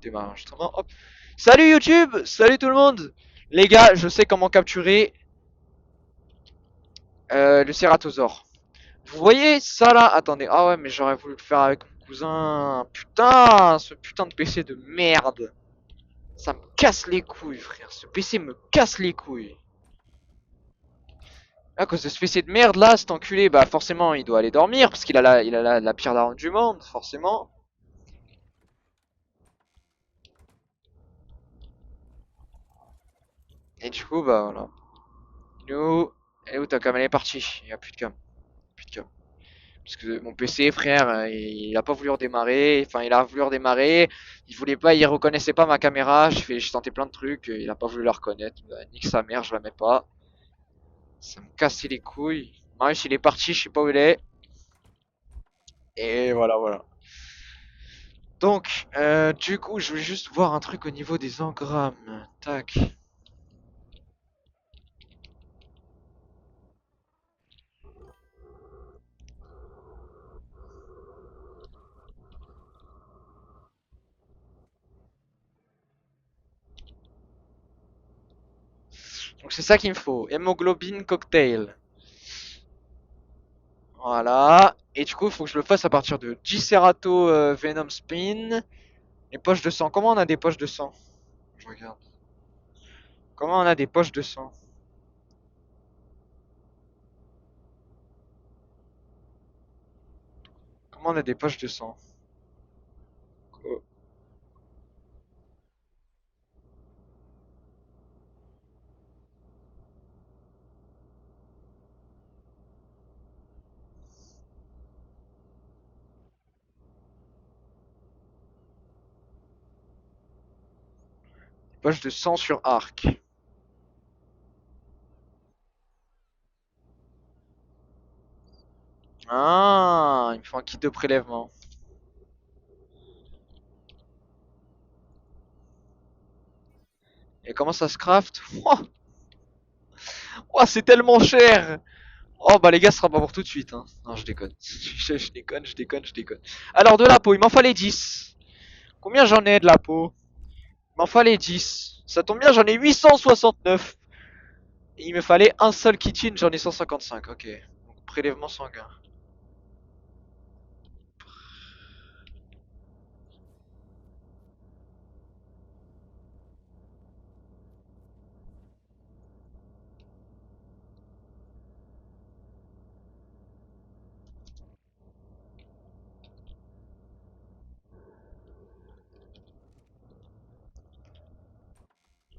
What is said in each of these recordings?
Démarrer l'enregistrement, hop. Salut YouTube, salut tout le monde. Les gars, je sais comment capturer le cératosaure. Vous voyez ça là? Attendez, ah ouais, mais j'aurais voulu le faire avec mon cousin. Putain, ce putain de PC de merde. Ça me casse les couilles, frère. Ce PC me casse les couilles. À cause de ce PC de merde là, cet enculé, bah forcément il doit aller dormir parce qu'il a la pire daronne du monde, forcément. Et du coup, bah voilà. Nous, elle est où ta cam? Elle est partie. Il y a plus de cam. Plus de cam. Parce que mon PC, frère, il a pas voulu redémarrer. Enfin, il a voulu redémarrer. Il voulait pas, il reconnaissait pas ma caméra. J'ai tenté plein de trucs. Il a pas voulu la reconnaître. Bah, nique sa mère, je la mets pas. Ça me cassait les couilles. Marius, il est parti, je sais pas où il est. Et voilà, voilà. Donc, du coup, je voulais juste voir un truc au niveau des engrammes. Tac. Donc, c'est ça qu'il me faut. Hémoglobine cocktail. Voilà. Et du coup, il faut que je le fasse à partir de Gicerato Venom Spin. Les poches de sang. Comment on a des poches de sang? Je regarde. Comment on a des poches de sang? Comment on a des poches de sang? Oh. Poches de sang sur arc. Ah, il me faut un kit de prélèvement. Et comment ça se craft? Oh, oh, c'est tellement cher! Oh bah les gars, ce sera pas pour tout de suite, hein. Non, je déconne. Je déconne, je déconne, je déconne. Alors de la peau, il m'en fallait 10. Combien j'en ai de la peau? Il m'en fallait 10. Ça tombe bien, j'en ai 869. Et il me fallait un seul kitchen, j'en ai 155. Ok. Donc prélèvement sanguin.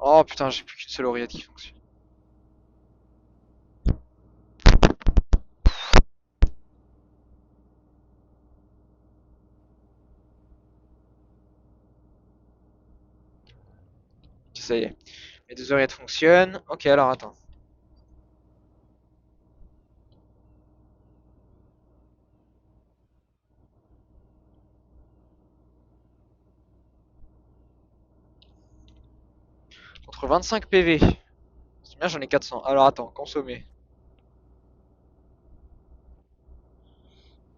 Oh putain, j'ai plus qu'une seule oreillette qui fonctionne. Ça y est. Mes deux oreillettes fonctionnent. Ok, alors attends. Contre 25 PV. C'est bien, j'en ai 400. Alors attends, consommer.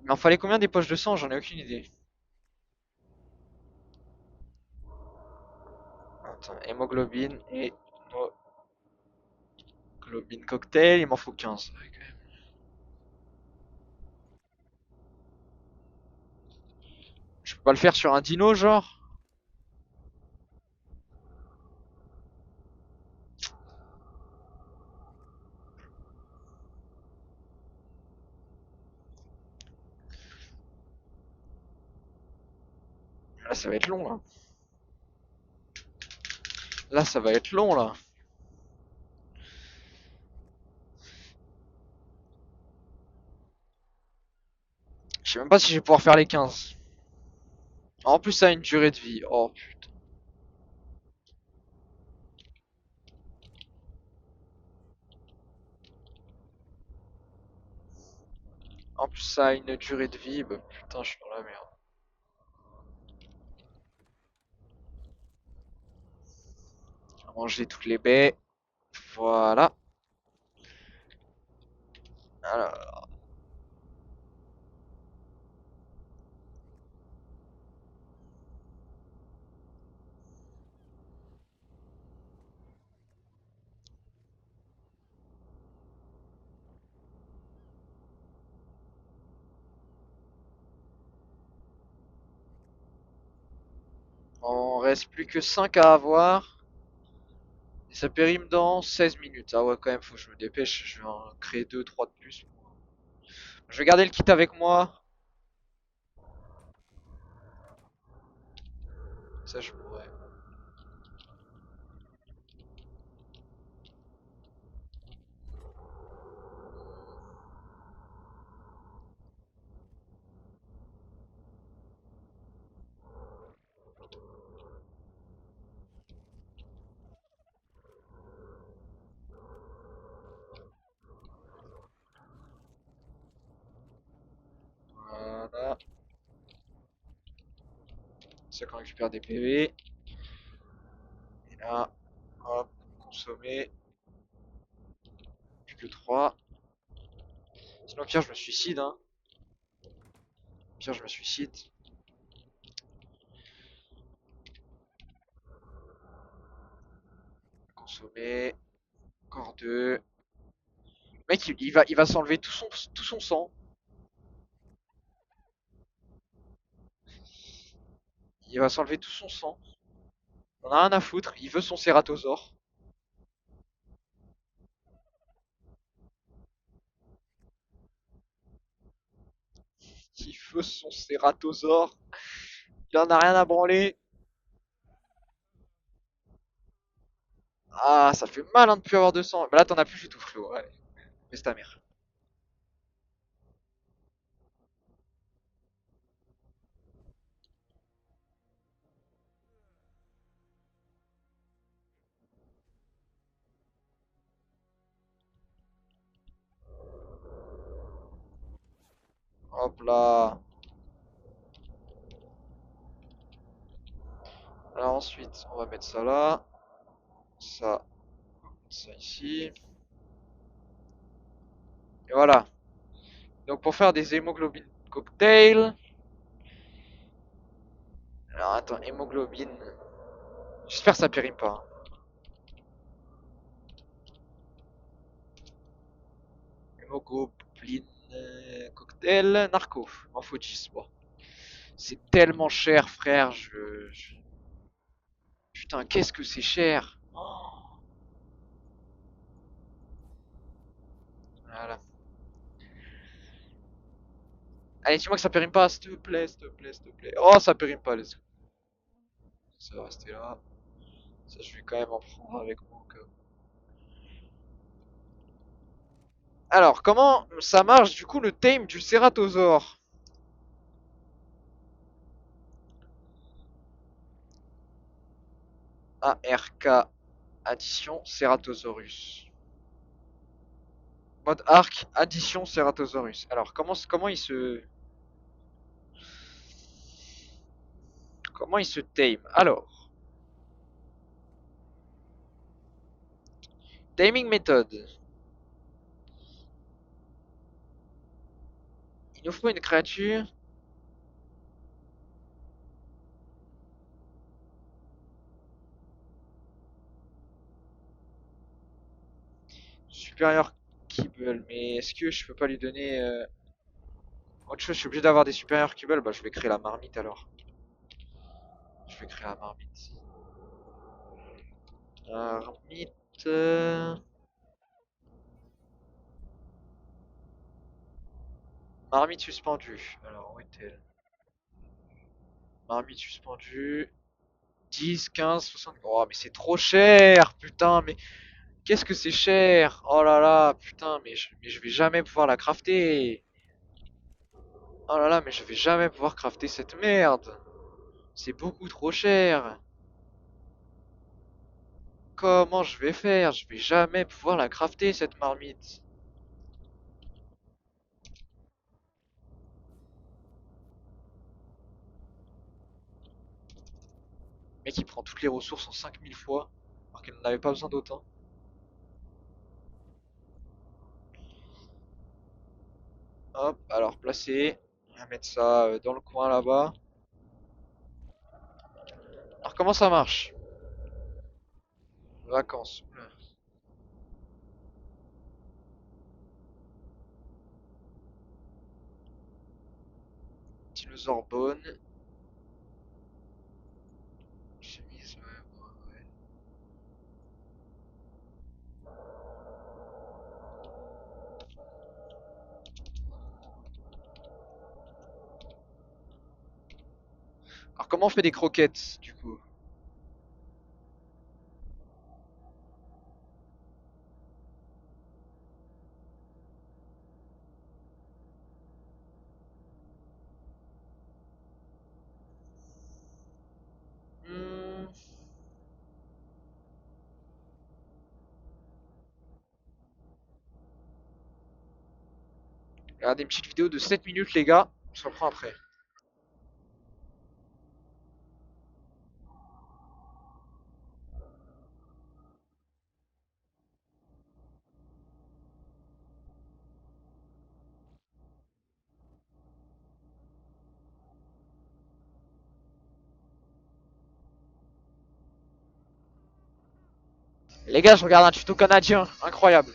Il m'en fallait combien des poches de sang? J'en ai aucune idée. Attends, hémoglobine et hémoglobine cocktail, il m'en faut 15. Ouais, quand même. Je peux pas le faire sur un dino, genre? Là, ça va être long, là. Là, ça va être long, là. Je sais même pas si je vais pouvoir faire les 15. En plus, ça a une durée de vie. Oh putain. En plus, ça a une durée de vie. Bah putain, je suis dans la merde. On va manger toutes les baies. Voilà. Alors, On reste plus que 5 à avoir. Et ça périme dans 16 minutes. Ah ouais, quand même, faut que je me dépêche. Je vais en créer 2 3 de plus. Je vais garder le kit avec moi. Ça, je pourrais. Voilà. C'est qu'on récupère des PV. Et là, hop, consommer. Plus que 3. Sinon, pire, je me suicide. Hein. Pire, je me suicide. Consommer. Encore 2. Mec, il va s'enlever tout son sang. Il va s'enlever tout son sang. On a rien à foutre. Il veut son cératosaure. Il veut son cératosaure. Il en a rien à branler. Ah, ça fait mal hein, de plus avoir de sang. Bah là, t'en as plus du tout, Flo. Allez, fais ta mère. Hop là. Alors ensuite, on va mettre ça là. Ça ici. Et voilà. Donc pour faire des hémoglobines cocktail. Alors attends, hémoglobine. J'espère que ça périme pas. Hein. Hémoglobine cocktail narco. M'en faut 10. Bon. C'est tellement cher, frère. Putain, qu'est-ce que c'est cher. Oh. Voilà. Allez, dis-moi que ça périme pas, s'il te plaît, s'il te plaît, s'il te plaît. Oh, ça périme pas, les gars. Ça va rester là. Ça, je vais quand même en prendre avec moi. Alors, comment ça marche du coup le tame du cératosaure? ARK addition Ceratosaurus. Mode arc addition Ceratosaurus. Alors, comment il se tame? Alors, taming méthode. Il nous faut une créature supérieure Kibble. Mais est-ce que je peux pas lui donner autre chose? Je suis obligé d'avoir des supérieurs Kibble. Bah, je vais créer la marmite alors. Je vais créer la marmite. Marmite. Marmite suspendue. Alors, où est-elle? Marmite suspendue. 10, 15, 60. Oh, mais c'est trop cher, putain, mais qu'est-ce que c'est cher? Oh là là, putain, mais je vais jamais pouvoir la crafter. Oh là là, mais je vais jamais pouvoir crafter cette merde. C'est beaucoup trop cher. Comment je vais faire? Je vais jamais pouvoir la crafter cette marmite. Le mec, il prend toutes les ressources en 5000 fois, alors qu'il n'en avait pas besoin d'autant. Hop, alors placé. On va mettre ça dans le coin là-bas. Alors comment ça marche? Vacances. Oula. Dinosaure bone. chemise, ouais. Alors comment on fait des croquettes du coup? Hmm. Regardez une petite vidéo de 7 minutes les gars, on se reprend après. Les gars, je regarde un tuto canadien, incroyable.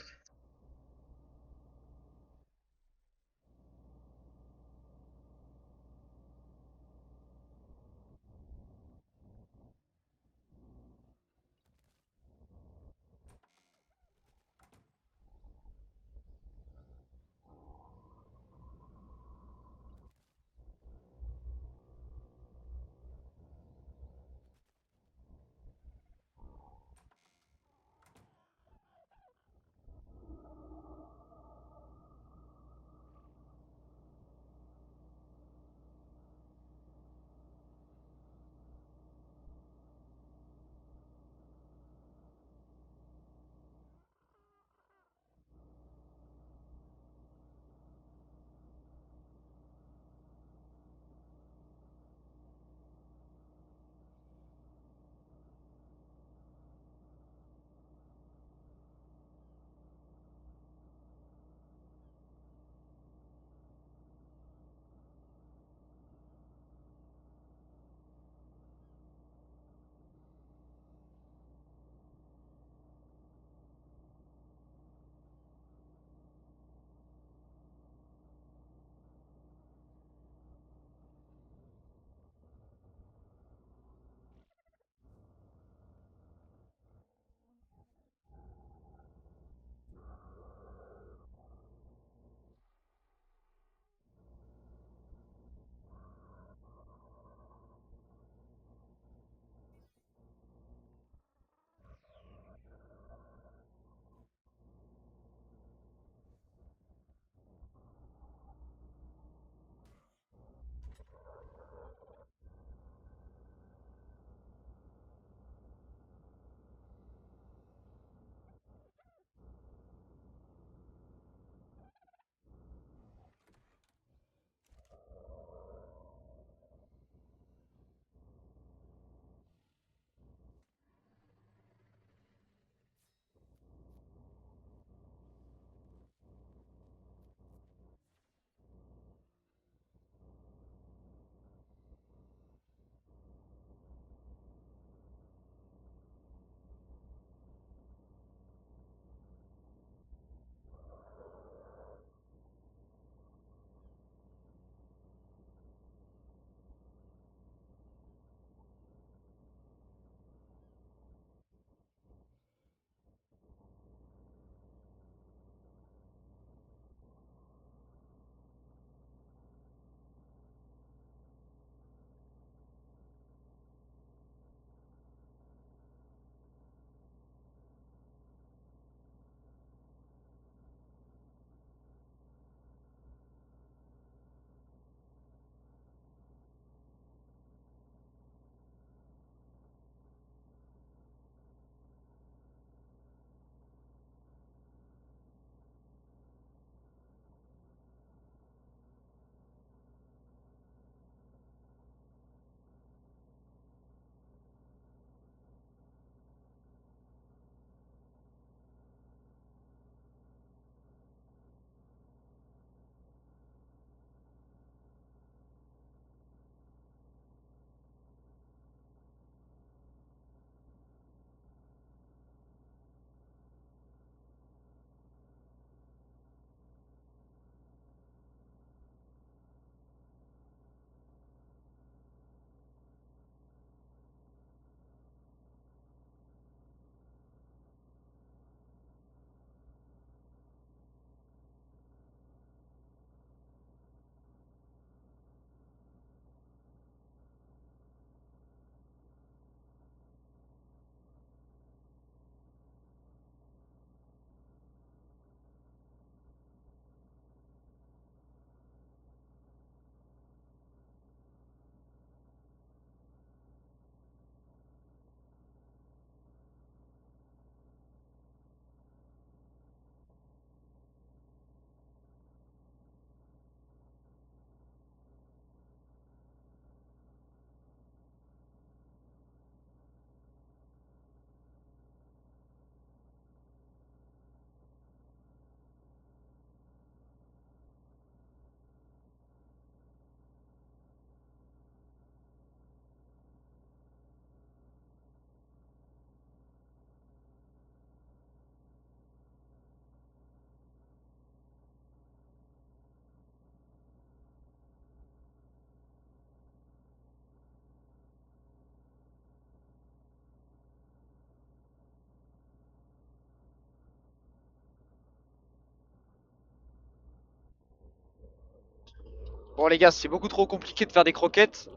Bon les gars, c'est beaucoup trop compliqué de faire des croquettes.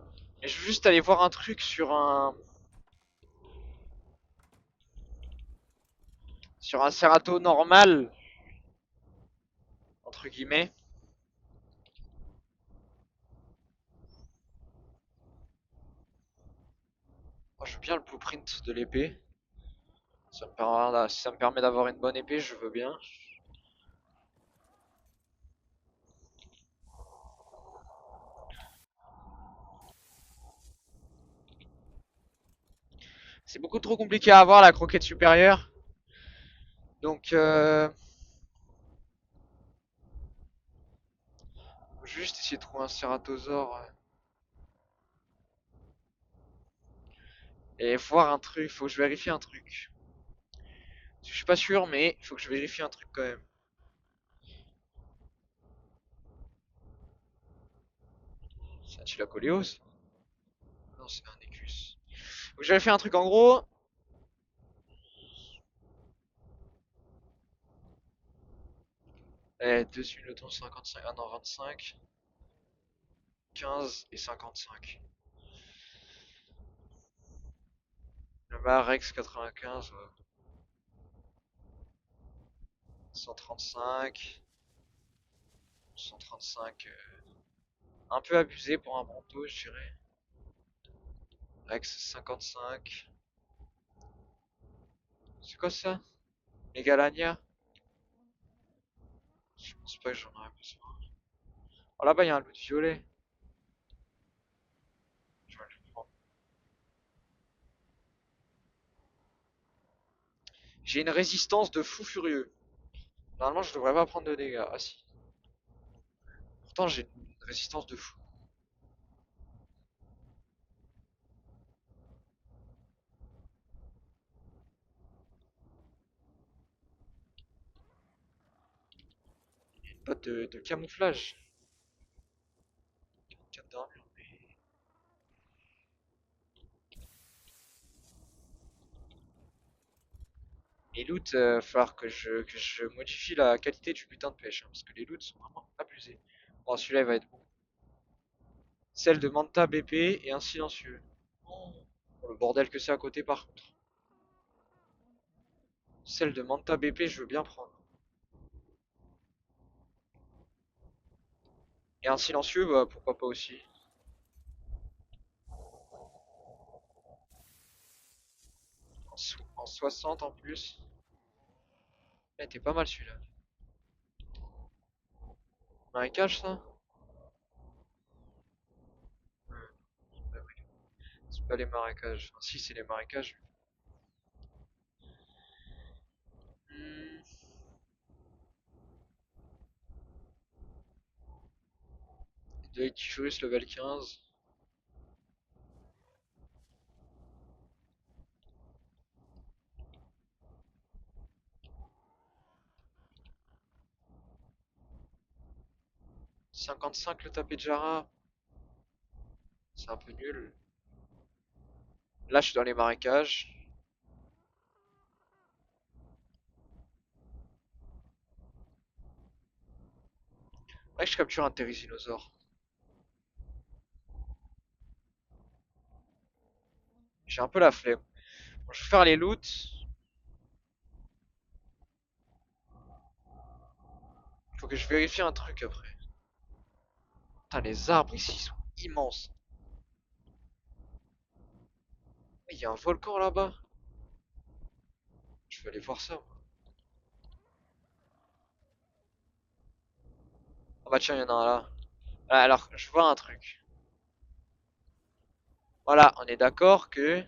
Mais je veux juste aller voir un truc sur un Serato normal, entre guillemets. Moi, je veux bien le blueprint de l'épée. Si ça me permet d'avoir une bonne épée, je veux bien. C'est beaucoup trop compliqué à avoir la croquette supérieure. Donc, je vais juste essayer de trouver un Ceratosaure et voir un truc. Faut que je vérifie un truc. Je suis pas sûr, mais il faut que je vérifie un truc quand même. C'est un Chilacoleos? Non, c'est un Écus. Faut que je vérifie un truc en gros. Dessus le ton 55. Ah non, 25. 15 et 55. Le bar Rex 95. 135. 135. Un peu abusé pour un Bronto, je dirais. Rex 55. C'est quoi ça? Megalania? Je pense pas que j'en aurais besoin. Oh là-bas, il y a un loot violet. Je vais le prendre. J'ai une résistance de fou furieux. Normalement, je devrais pas prendre de dégâts. Ah si. Pourtant, j'ai une résistance de fou. Une botte de camouflage. 4 d'armure. Les loots, falloir que je modifie la qualité du butin de pêche, hein, parce que les loots sont vraiment abusés. Bon, celui-là, il va être bon. Celle de Manta BP et un silencieux. Oh, le bordel que c'est à côté, par contre. Celle de Manta BP, je veux bien prendre. Et un silencieux, bah pourquoi pas aussi. En 60 en plus. Eh, t'es pas mal celui-là. Marécage, ça? Ouais, bah oui. C'est pas les marécages. Enfin, si, c'est les marécages. Hmm. Deictifrius level 15. 55 le tapé de Jara. C'est un peu nul. Là, je suis dans les marécages. Faudrait que je capture un Therizinosaure. J'ai un peu la flemme. Bon, je vais faire les loots. Faut que je vérifie un truc après. Putain, les arbres ici sont immenses. Il y a un volcan là-bas. Je vais aller voir ça, moi. Ah bah tiens, il y en a un là. Ah, alors, je vois un truc. Voilà, on est d'accord que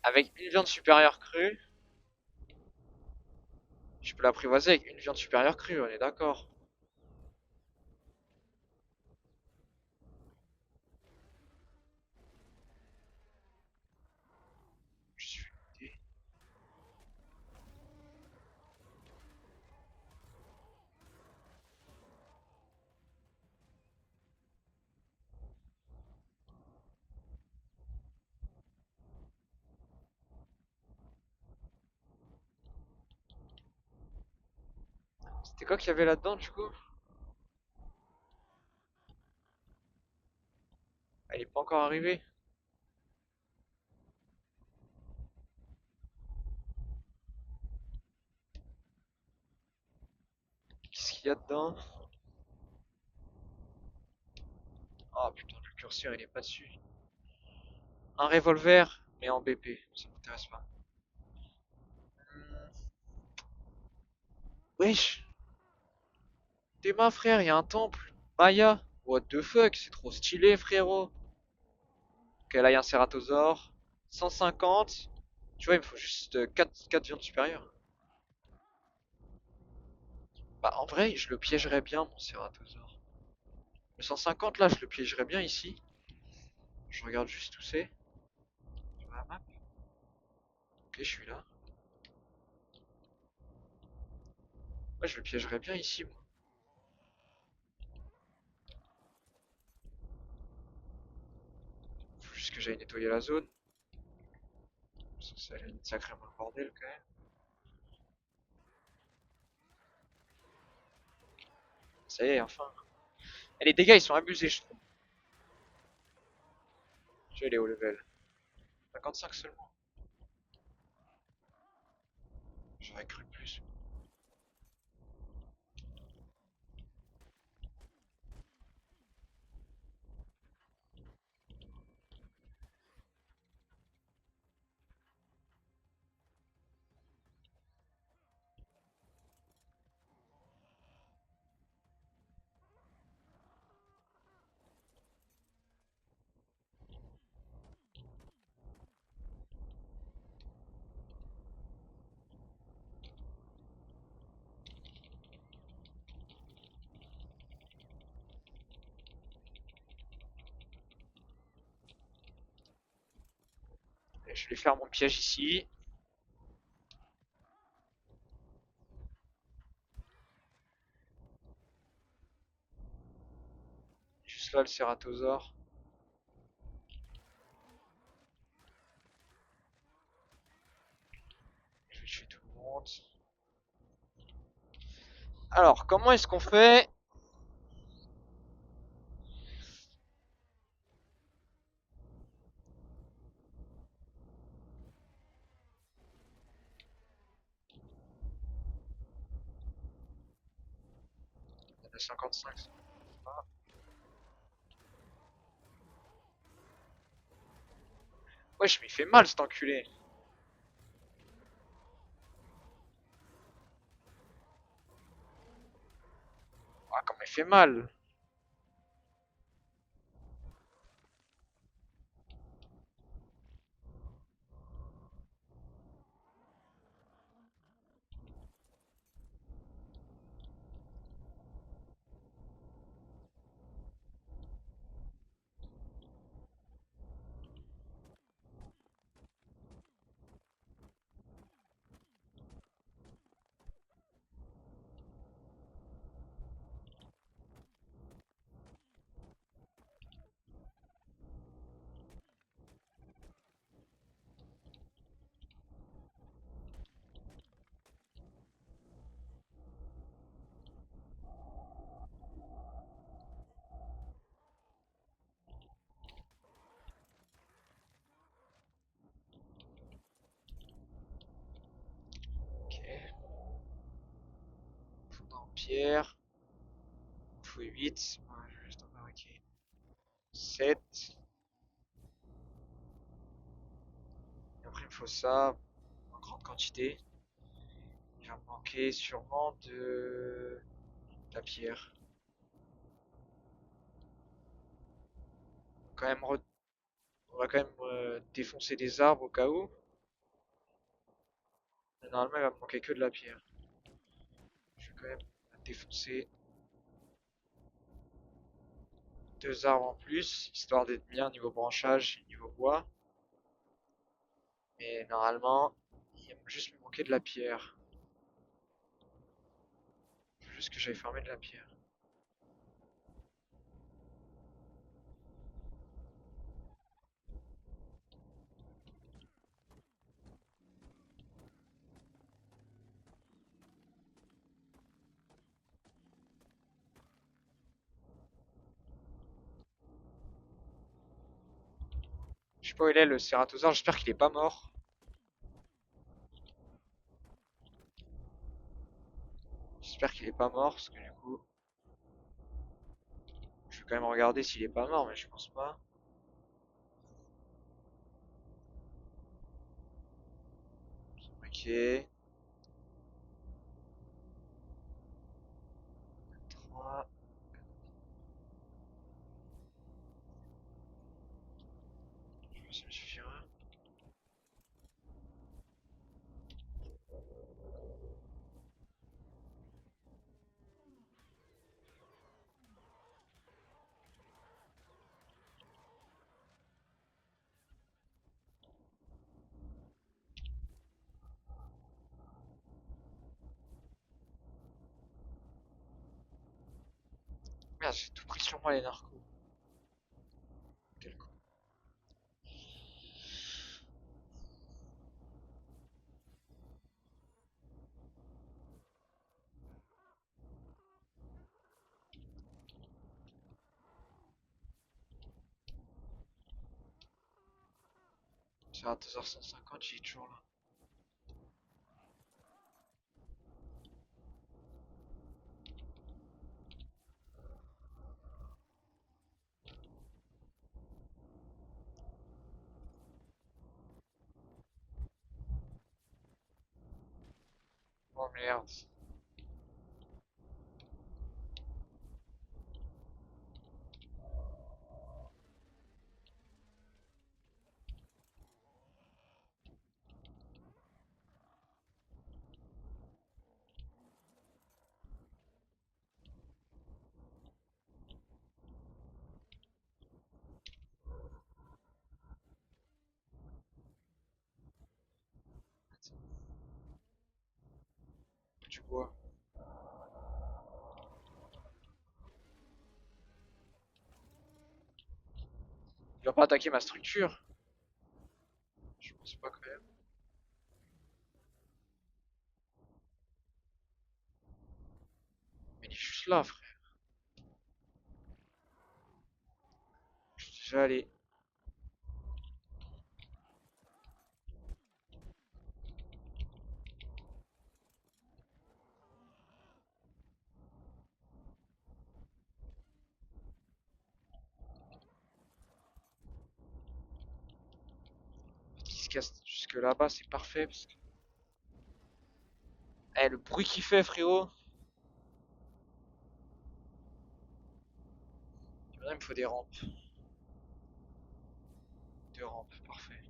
avec une viande supérieure crue, je peux l'apprivoiser avec une viande supérieure crue, on est d'accord. Je suis dé- C'était quoi qu'il y avait là-dedans du coup? encore arrivé. Qu'est-ce qu'il y a dedans? Ah putain, le curseur il est pas dessus. Un revolver, mais en BP, ça m'intéresse pas. Hmm. Wesh, t'es ma frère, il y a un temple. Maya, what the fuck, c'est trop stylé frérot. Ok, là il y a un cératosaure. 150. Tu vois, il me faut juste 4 viandes supérieures. Bah en vrai, je le piégerais bien mon cératosaure. Le 150 là, je le piégerais bien ici. Je regarde juste où c'est. Sur la map. Ok, je suis là. Ouais, je le piégerais bien ici, moi. Faut juste que j'aille nettoyer la zone. Ça allait être sacrément le bordel quand même. Ça y est, enfin. Et les dégâts, ils sont abusés, je trouve. Tu vois, il est au level 55 seulement. J'aurais cru plus. Et je vais faire mon piège ici. Juste là, le cératosaure. Je vais tuer tout le monde. Alors, comment est-ce qu'on fait? Il y en a 55. Ouais, je m'y fais mal cet enculé. Ah, comme il fait mal. Ok. Fondant en pierre. Il faut 8. Ouais, je vais juste en fabriquer 7. Et après, il me faut ça en grande quantité. Il va me manquer sûrement de la pierre. Quand même on va quand même défoncer des arbres au cas où. Mais normalement, il va me manquer que de la pierre. Je vais quand même défoncer 2 arbres en plus, histoire d'être bien niveau branchage et niveau bois. Mais normalement, il va juste me manquer de la pierre. Faut juste que j'aille farmer de la pierre. Je sais pas où il est le cératosaure, j'espère qu'il est pas mort. J'espère qu'il est pas mort, parce que du coup... Je vais quand même regarder s'il est pas mort, mais je pense pas. Ok. 3. Ça me suffira. Merde, j'ai tout pris sur moi les narcos. Quel con. Cératosaure 150, il est toujours là. Oh merde. Tu vois. Il va pas attaquer ma structure. Je pense pas quand même. Mais il est juste là, frère. Je suis déjà allé. Qui se casse jusque là-bas, c'est parfait. Parce que... Eh, le bruit qu'il fait, frérot. Il me faut des rampes. Deux rampes, parfait.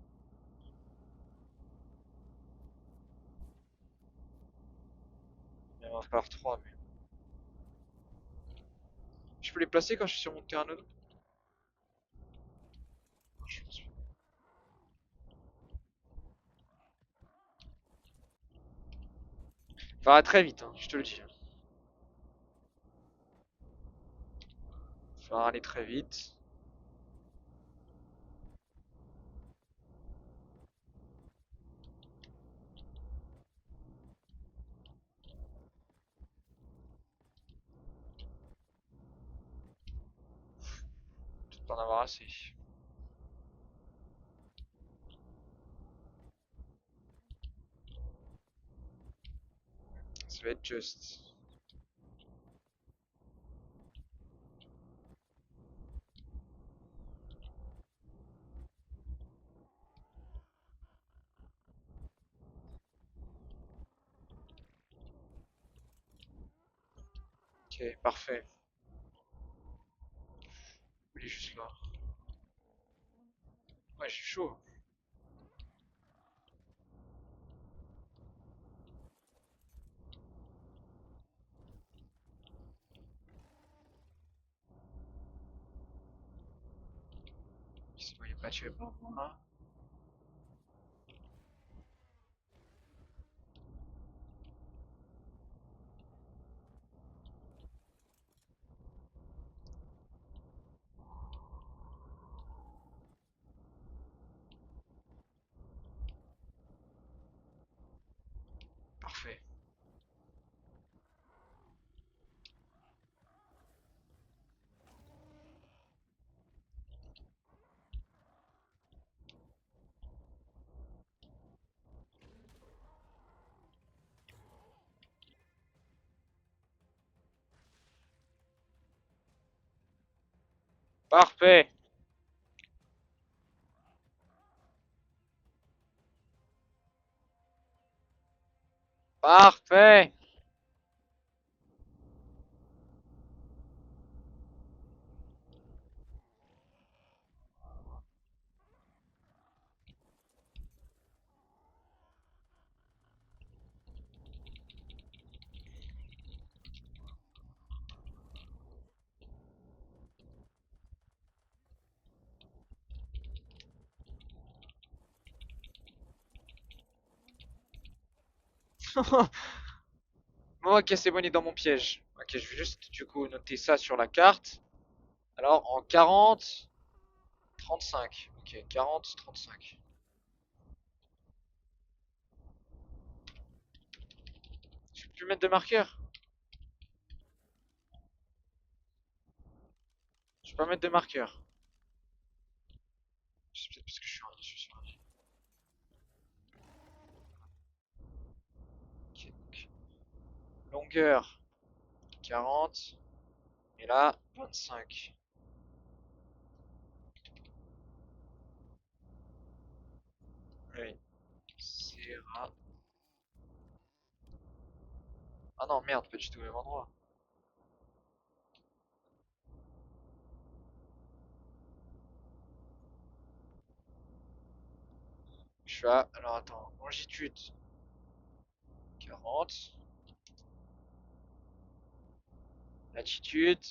Il va en falloir trois, mais... Je peux les placer quand je suis sur mon terrain de... Je pense pas. Ça va très vite, hein, je te le dis. Ça va aller très vite. Peut-être pas en avoir assez. Ça va être juste. Ok, parfait. Il est juste là. Ouais, je suis chaud. Il se voyait pas tuer par moi. Parfait. Parfait. Parfait. Bon, ok, c'est bon, il est dans mon piège. Ok, je vais juste du coup noter ça sur la carte. Alors, en 40, 35. Ok, 40, 35. Je peux plus mettre de marqueur. Je peux pas mettre de marqueur. C'est peut-être parce que je suis sur un... Ok, donc, longueur 40. Et là, 25. Oui. Serra. Ah non, merde, pas du tout au même endroit. Je suis à... Alors attends, longitude 40. Latitude.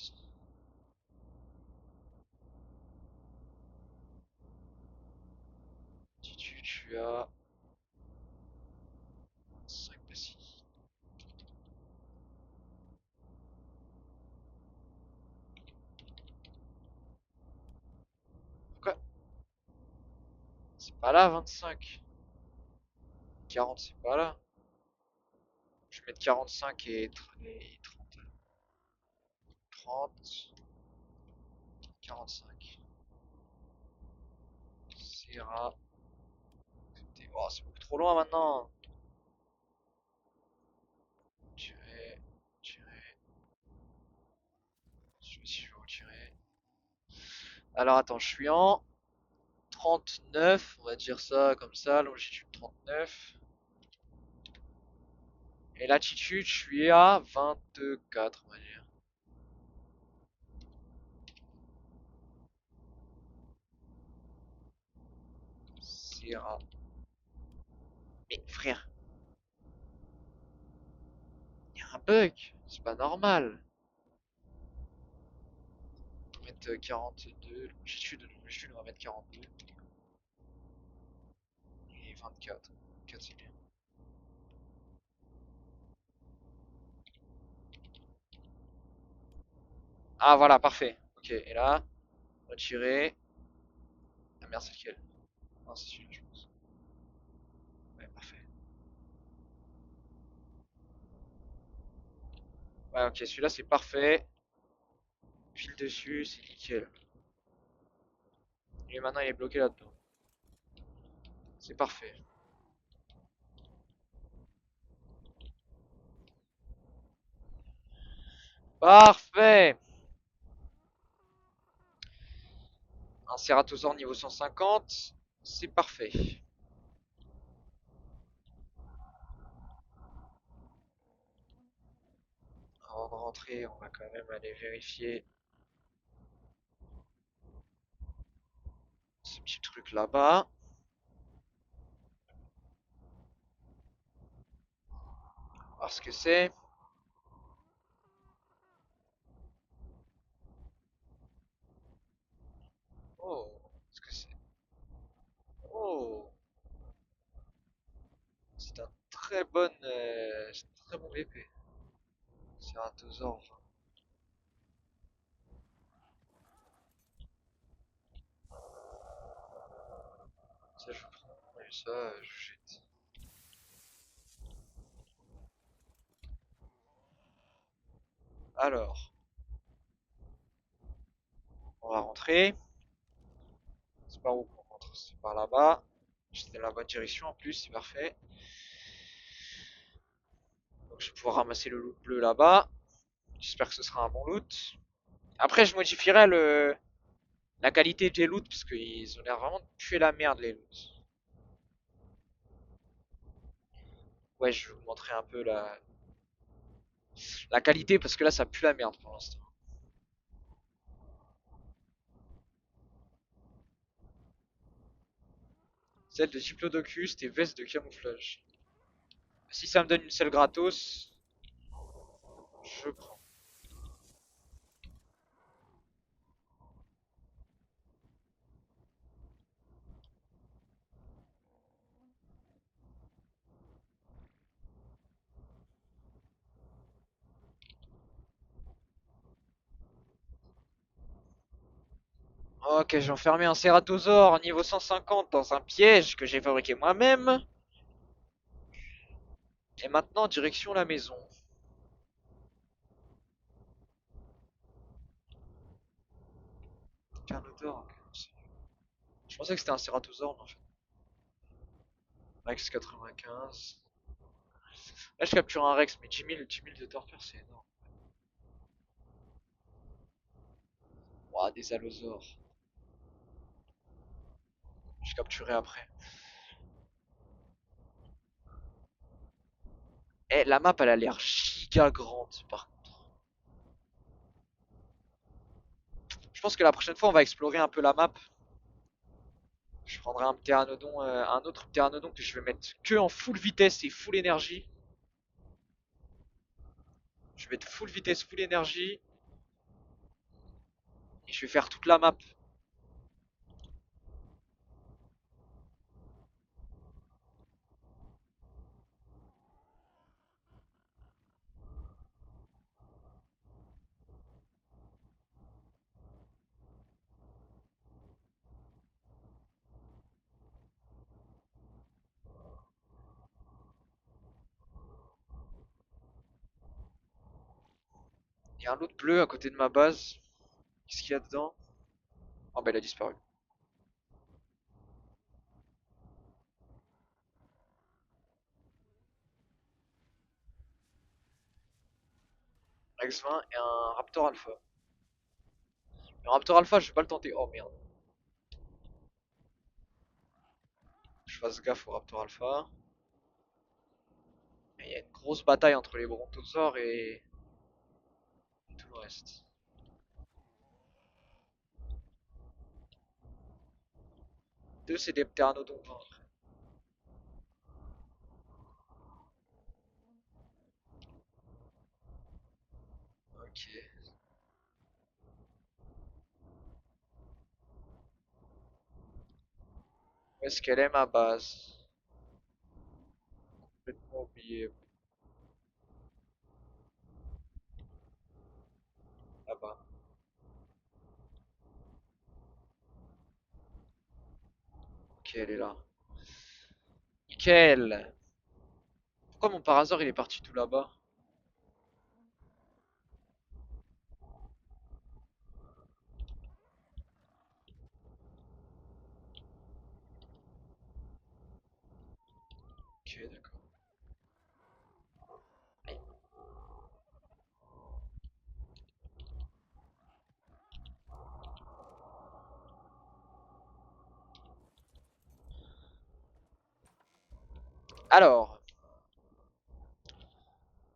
Latitude, je suis à 5 ici. Quoi? C'est pas là, 25. 40, c'est pas là. Je vais mettre 45 et 30. 30, 45. Serra. Oh, c'est beaucoup trop loin maintenant. Tirer, tirer. Je sais si je vais retirer. Alors attends, je suis en 39, on va dire ça comme ça, longitude 39. Et latitude, je suis à 24, on va dire. Serra. Mais frère, il y a un bug, c'est pas normal. On va mettre 42, longitude, on va mettre 42. Et 24. 4 c'est bien. Ah voilà, parfait. Ok, et là, retirer. Ah merde, c'est lequel? Non, c'est celui-là, je pense. Ouais, parfait. Ouais, ok, celui-là c'est parfait. File dessus, c'est nickel. Et maintenant il est bloqué là-dedans. C'est parfait. Parfait! Un Ceratosaur niveau 150, c'est parfait. Avant de rentrer, on va quand même aller vérifier ce petit truc là-bas. Voir ce que c'est. Oh, ce que c'est. Oh, c'est un très bon épée. Ceratosaur. Ça, je prends. Et ça, je jette. Alors, on va rentrer. C'est par où qu'on rentre? C'est par là-bas. J'étais dans la bonne direction en plus, c'est parfait. Donc je vais pouvoir ramasser le loot bleu là-bas. J'espère que ce sera un bon loot. Après, je modifierai le... La qualité des loots, parce qu'ils ont l'air vraiment de puer la merde les loots. Ouais, je vais vous montrer un peu la qualité, parce que là ça pue la merde pour l'instant. Celle de Diplodocus et veste de camouflage. Si ça me donne une selle gratos, je prends. Ok, j'ai enfermé un Ceratosaure niveau 150 dans un piège que j'ai fabriqué moi-même. Et maintenant, direction la maison. Carnotaure. Je pensais que c'était un Ceratosaure, mais en fait. Rex 95. Là, je capture un Rex, mais 10 000 de torpeur, c'est énorme. Ouah, des allosaures. Je capturerai après. Eh, la map, elle a l'air giga grande, par contre. Je pense que la prochaine fois, on va explorer un peu la map. Je prendrai un ptéranodon, un autre ptéranodon que je vais mettre que en full vitesse et full énergie. Je vais mettre full vitesse, full énergie. Et je vais faire toute la map. Il y a un autre bleu à côté de ma base. Qu'est-ce qu'il y a dedans? Oh bah il a disparu. Rex 20 et un Raptor Alpha. Le Raptor Alpha, je vais pas le tenter. Oh merde. Je fasse gaffe au Raptor Alpha. Il y a une grosse bataille entre les brontosaures et tout le reste. Deux, c'est des pteranodons peintres. Ok. Où est-ce qu'elle est ma base? Complètement oublié. Là-bas. Ok, elle est là. Nickel. Pourquoi mon par hasard il est parti tout là-bas? Ok, d'accord. Alors,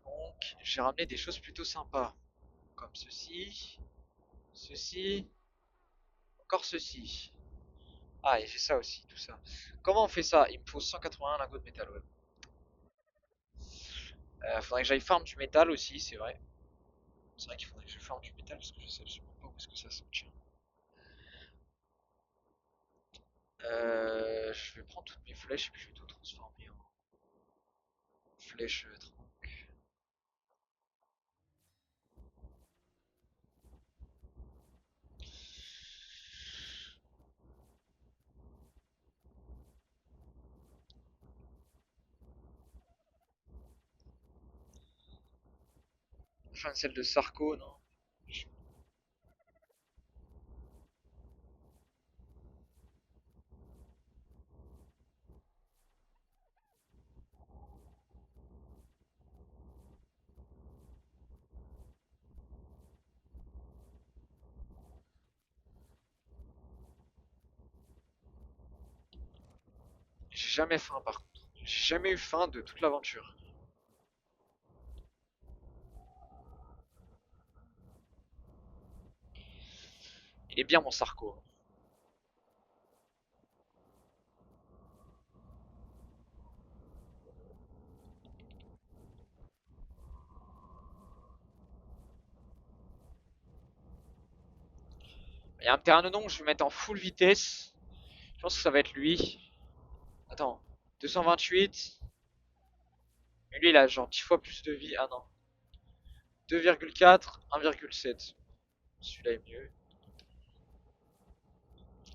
donc, j'ai ramené des choses plutôt sympas. Comme ceci, ceci, encore ceci. Ah, et j'ai ça aussi, tout ça. Comment on fait ça? Il me faut 181 lingots de métal, ouais. Faudrait que j'aille farm du métal aussi, c'est vrai. C'est vrai qu'il faudrait que je farm du métal parce que je sais absolument pas où est-ce que ça s'obtient. Je vais prendre toutes mes flèches et puis je vais tout transformer en flèches trank. Enfin, celle de Sarko, non? jamais faim par contre. J'ai jamais eu faim de toute l'aventure. Il est bien mon Sarko. Il y a un pteranodon que je vais mettre en full vitesse. Je pense que ça va être lui. Attends, 228. Mais lui il a genre 10 fois plus de vie. Ah non. 2,4, 1,7. Celui-là est mieux.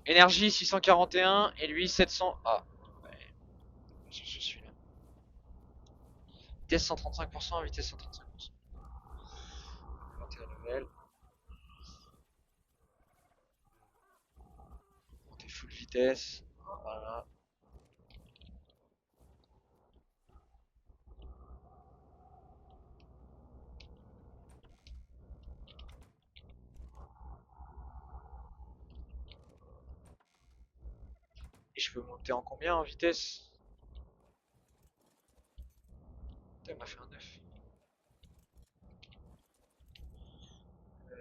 Énergie 641 et lui 700. Ah, ouais, je suis là. Vitesse 135%, vitesse 135%. 21 level. Monter full vitesse. Voilà. Et je peux monter en combien en vitesse? Putain, il m'a fait un 9.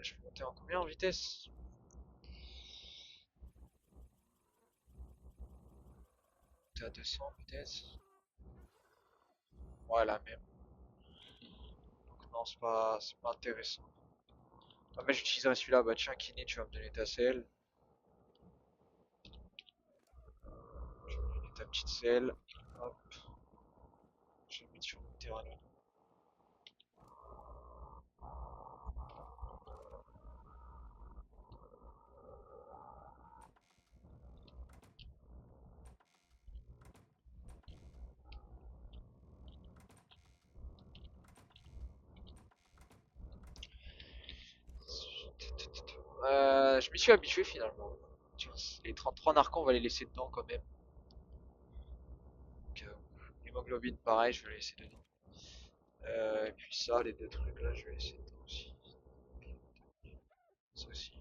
Je peux monter en combien en vitesse? Monter à 200 peut-être. Ouais, la même. Donc non, c'est pas intéressant. Ah, mais j'utiliserai celui-là. Bah tiens, Kiné, tu vas me donner ta selle. Je vais me donner ta petite selle. Hop, je vais le mettre sur mon terrain. Je m'y suis habitué finalement. Tiens, les 33 narcos, on va les laisser dedans quand même. Donc, l'hémoglobine, pareil, je vais les laisser dedans. Et puis ça, les deux trucs là, je vais les laisser dedans aussi. Ça aussi.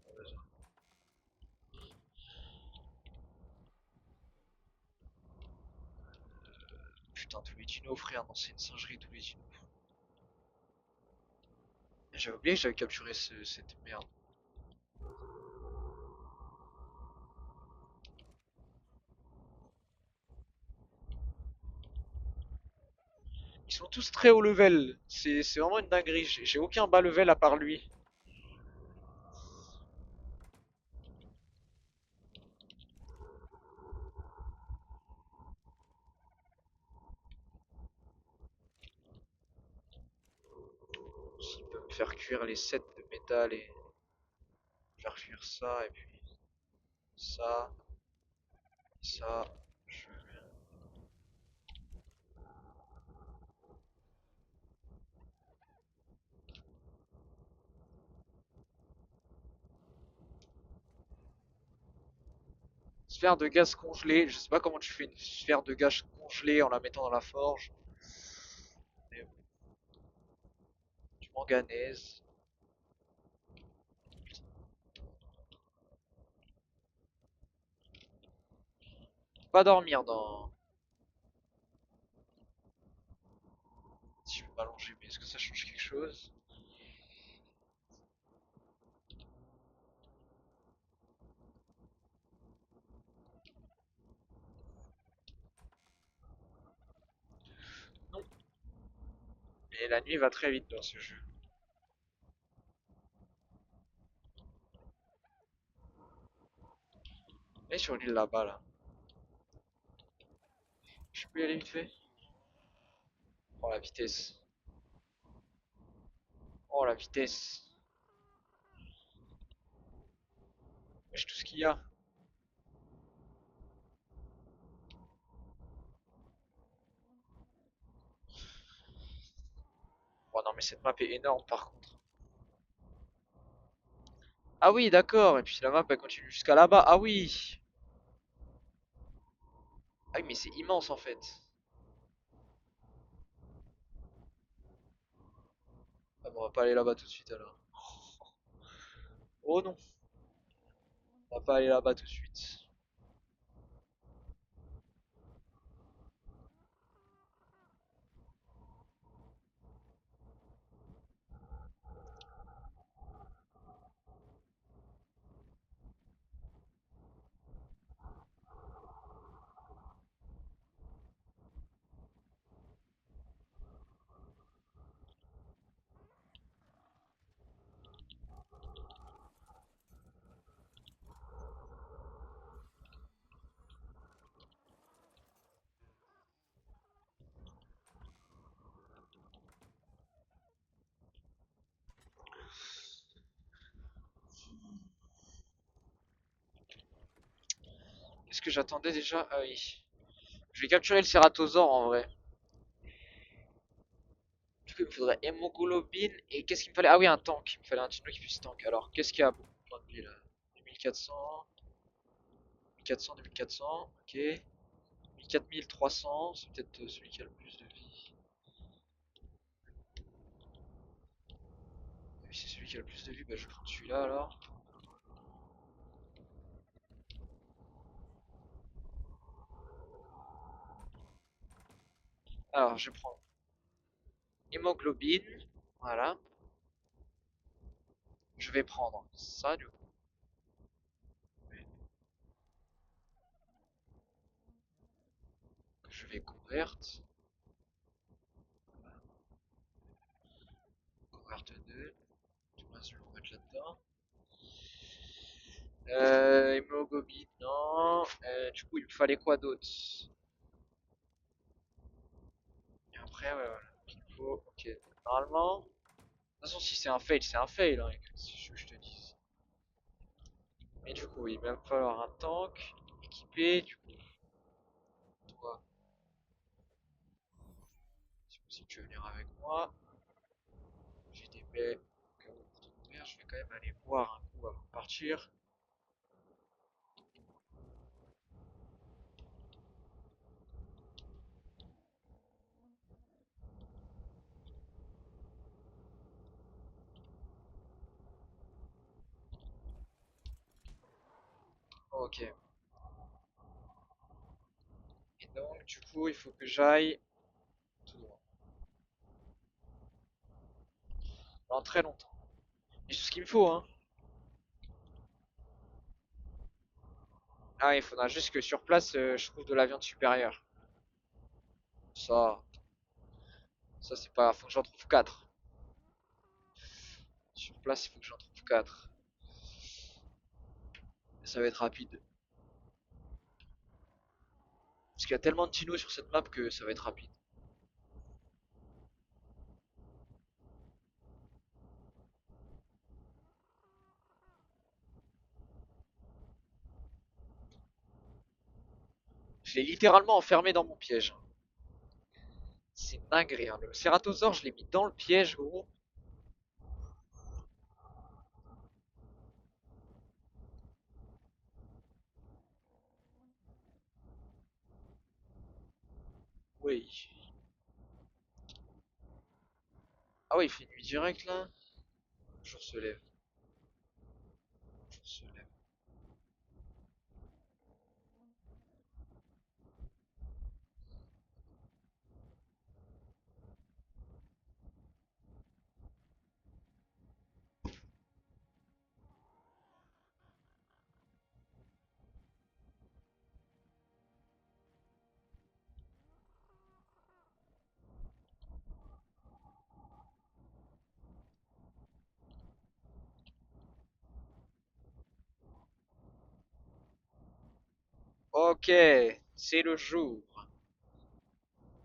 Pas besoin. Putain, tous les dinos, frère, non, c'est une singerie, tous les dinos. J'avais oublié que j'avais capturé cette merde. Ils sont tous très haut level. C'est vraiment une dinguerie. J'ai aucun bas level à part lui. S'il peut me faire cuire les 7 de métal et faire cuire ça, et puis ça, ça, je veux bien. Sphère de gaz congelée. Je sais pas comment tu fais une sphère de gaz congelée en la mettant dans la forge. Mais du manganèse. Pas dormir dans. Si je peux m'allonger, mais est-ce que ça change quelque chose? Non. Mais la nuit va très vite dans ce jeu. Et sur l'île là-bas là. Je peux y aller vite fait? Oh la vitesse. Oh la vitesse. Wesh tout ce qu'il y a. Oh non mais cette map est énorme par contre. Ah oui d'accord. Et puis la map elle continue jusqu'à là-bas. Ah oui. Ah oui mais c'est immense en fait. Ah bon on va pas aller là-bas tout de suite alors. Oh non. On va pas aller là-bas tout de suite. Qu'est-ce que j'attendais déjà? Ah oui. Je vais capturer le Ceratosaure en vrai. Du coup, il me faudrait hémoglobine. Et qu'est-ce qu'il me fallait? Ah oui, un tank. Il me fallait un dino qui puisse tank. Alors, qu'est-ce qu'il y a beaucoup de points de vie là? 2400, 1400, 2400. Ok. 4300. C'est peut-être celui qui a le plus de vie. Oui, c'est celui qui a le plus de vie. Bah, je vais prendre celui-là alors. Alors, je prends hémoglobine. Voilà. Je vais prendre ça du coup. Que je vais convertir. Convert 2. Tout le reste, je vais le remettre là-dedans. Hémoglobine, non. Du coup, il me fallait quoi d'autre? Et après, ouais, voilà. Il faut. Ok. Normalement. De toute façon, si c'est un fail, c'est un fail. Hein, si je te dis. Mais du coup, il va me falloir un tank équipé. Du coup, toi, si tu veux venir avec moi, j'ai des baies au cas où pour te couvrir. Je vais quand même aller boire un coup avant de partir. Ok. Et donc, du coup, il faut que j'aille tout droit. Pendant très longtemps. Et c'est ce qu'il me faut, hein. Ah, il faudra juste que sur place, je trouve de la viande supérieure. Ça, ça c'est pas. Faut que j'en trouve 4. Sur place, il faut que j'en trouve 4. Ça va être rapide. Parce qu'il y a tellement de dinos sur cette map que ça va être rapide. Je l'ai littéralement enfermé dans mon piège. C'est dingue, hein. Le Ceratosaure, je l'ai mis dans le piège, gros. Oui. Ah ouais, il fait nuit direct là. Le jour se lève. Le jour se lève. Ok, c'est le jour.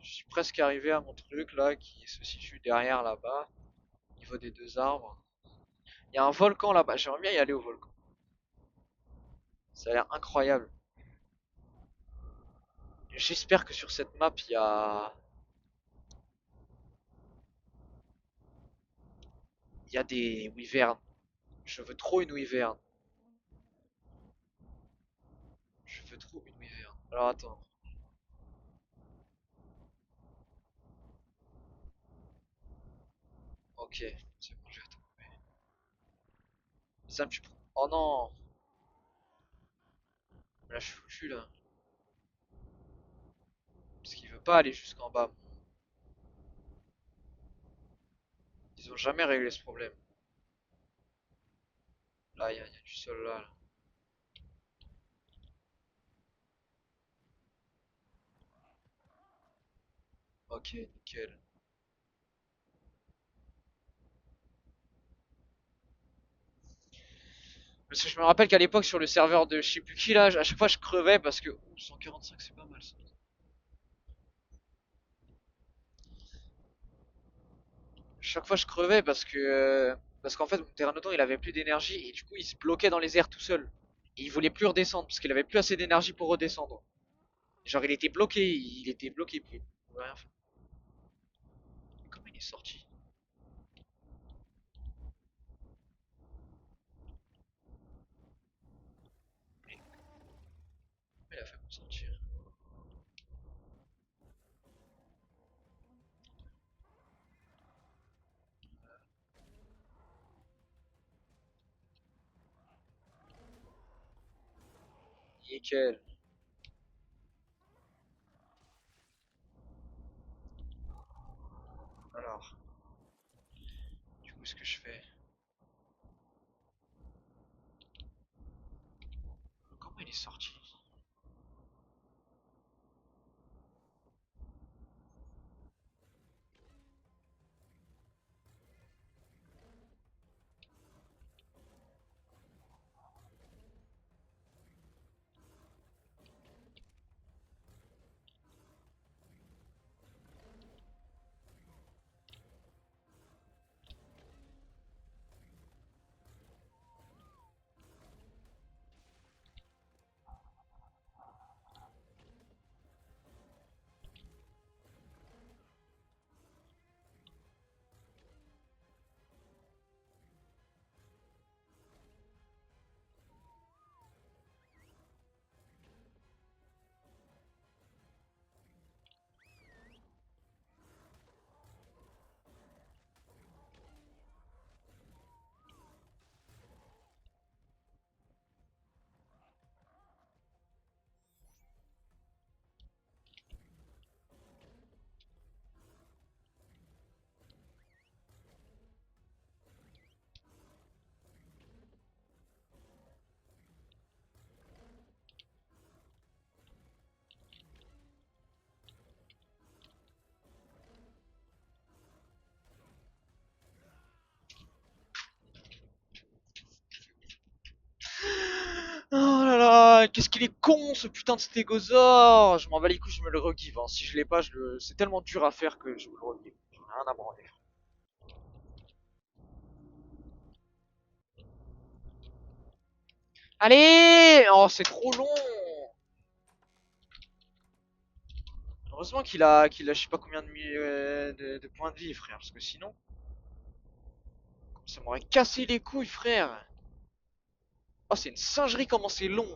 Je suis presque arrivé à mon truc là qui se situe derrière là-bas, au niveau des deux arbres. Il y a un volcan là-bas, j'aimerais bien y aller au volcan. Ça a l'air incroyable. J'espère que sur cette map il y a des wyverns. Je veux trop une wyvern. Je veux trop une wyvern. Alors attends. Ok, c'est bon, j'ai attendu. Ça me tue. Oh non. Là je suis foutu là. Parce qu'il veut pas aller jusqu'en bas. Ils ont jamais réglé ce problème. Là, il y a du sol là. Ok, nickel. Parce que je me rappelle qu'à l'époque sur le serveur de je sais plus qui là, à chaque fois je crevais parce que. Ouh, 145 c'est pas mal ça. Chaque fois je crevais parce que. Parce qu'en fait mon Pteranodon il avait plus d'énergie et du coup il se bloquait dans les airs tout seul. Et il voulait plus redescendre parce qu'il avait plus assez d'énergie pour redescendre. Genre il était bloqué, il pouvait rien faire. Comment il est sorti? Il a fait pour sortir. Nickel. Alors, du coup, ce que je fais. Comment il est sorti? Oh là là, qu'est-ce qu'il est con ce putain de stégosaure! Je m'en bats les couilles, je me le regive, hein. Si je l'ai pas, c'est tellement dur à faire que je me le regive. J'en ai rien à branler. Allez! Oh, c'est trop long! Heureusement qu'il a je sais pas combien de points de vie, frère, parce que sinon, ça m'aurait cassé les couilles, frère! Oh, c'est une singerie comment c'est long!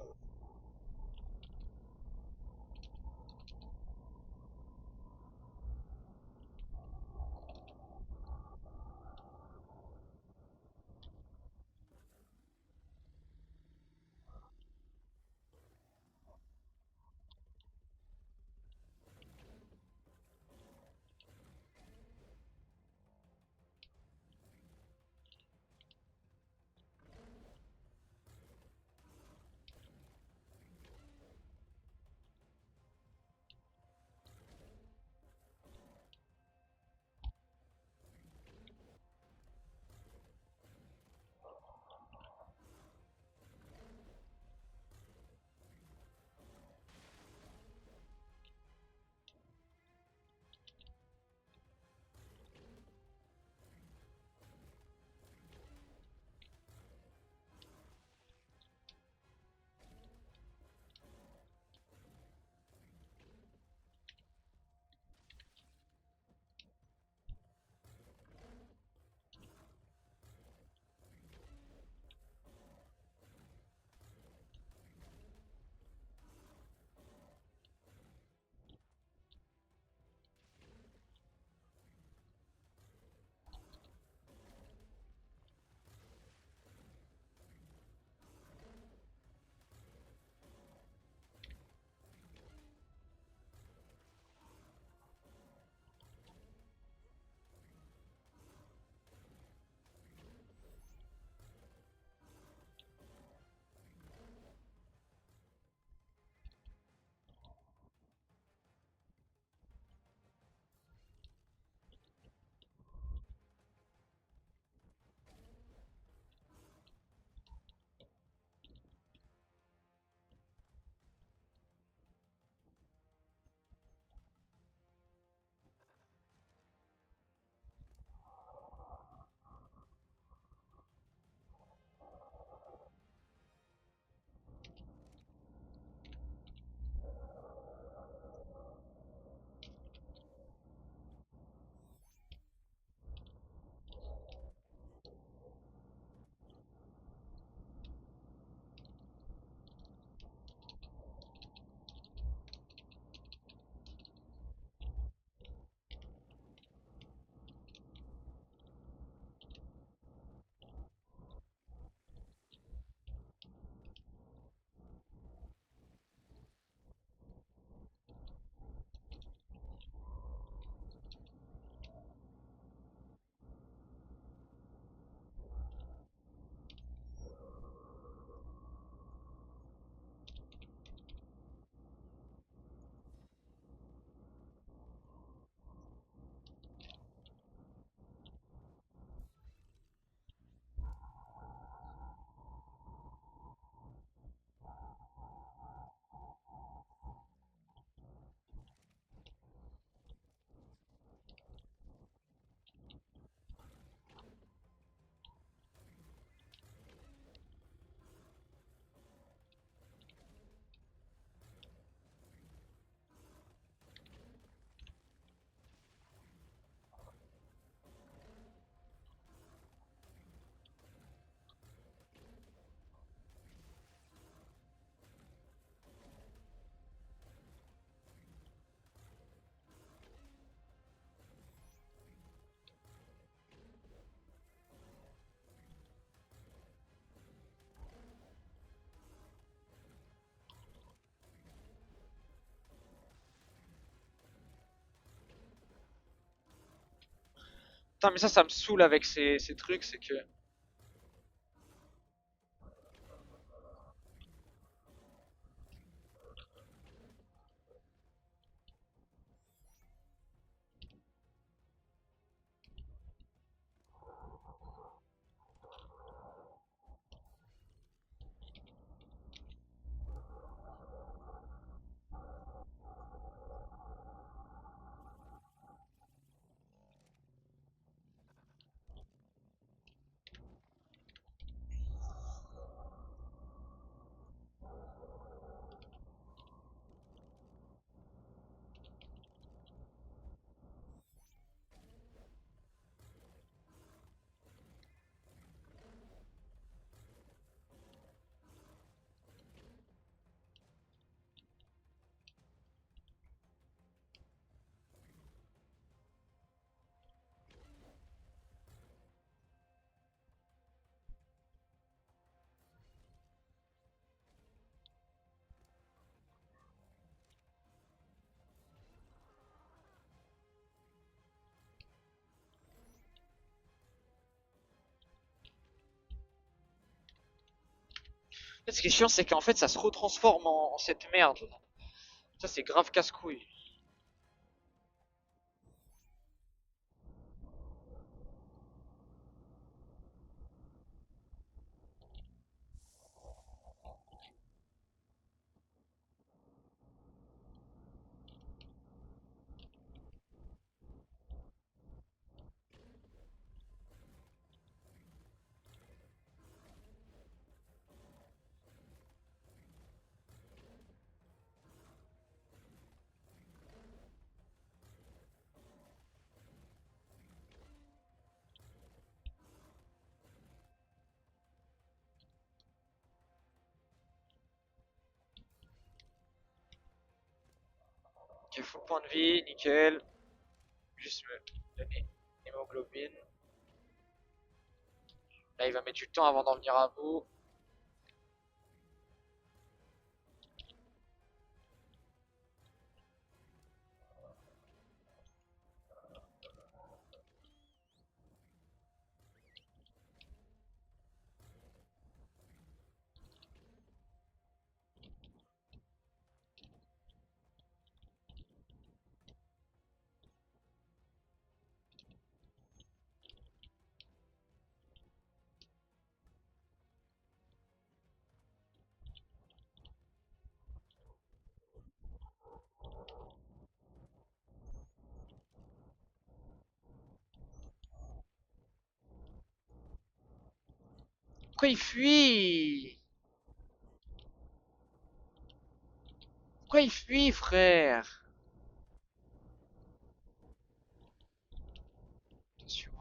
Putain, mais ça me saoule avec ces trucs, c'est que. En fait, ce qui est chiant, c'est qu'en fait, ça se retransforme en cette merde. Ça, c'est grave casse-couille. Ok, full point de vie, nickel. Juste me donner hémoglobine. Là, il va mettre du temps avant d'en venir à bout. Pourquoi il fuit? Pourquoi il fuit, frère? Attention.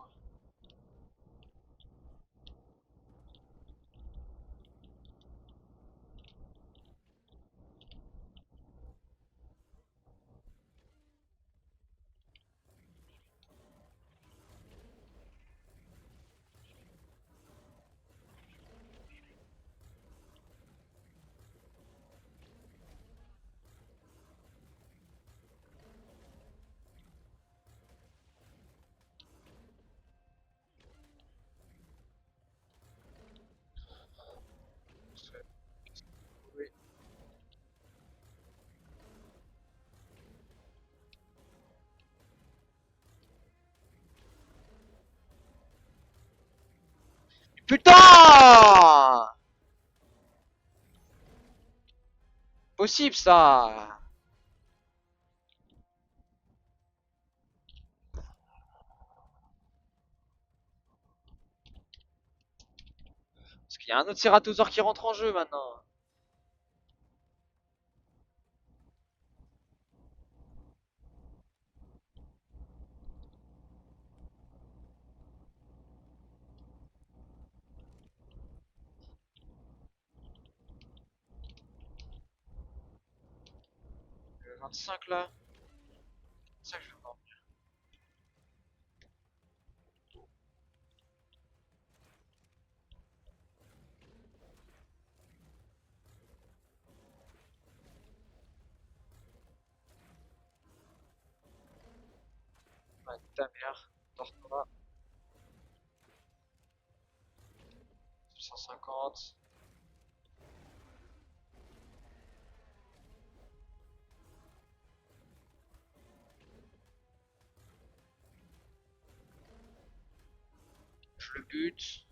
Oui. Putain! Possible ça! Parce qu'il y a un autre Ceratosaure qui rentre en jeu maintenant. 25 là. C'est ça que je veux voir. Ouais, ta mère. Tortora. 150. Je le bute.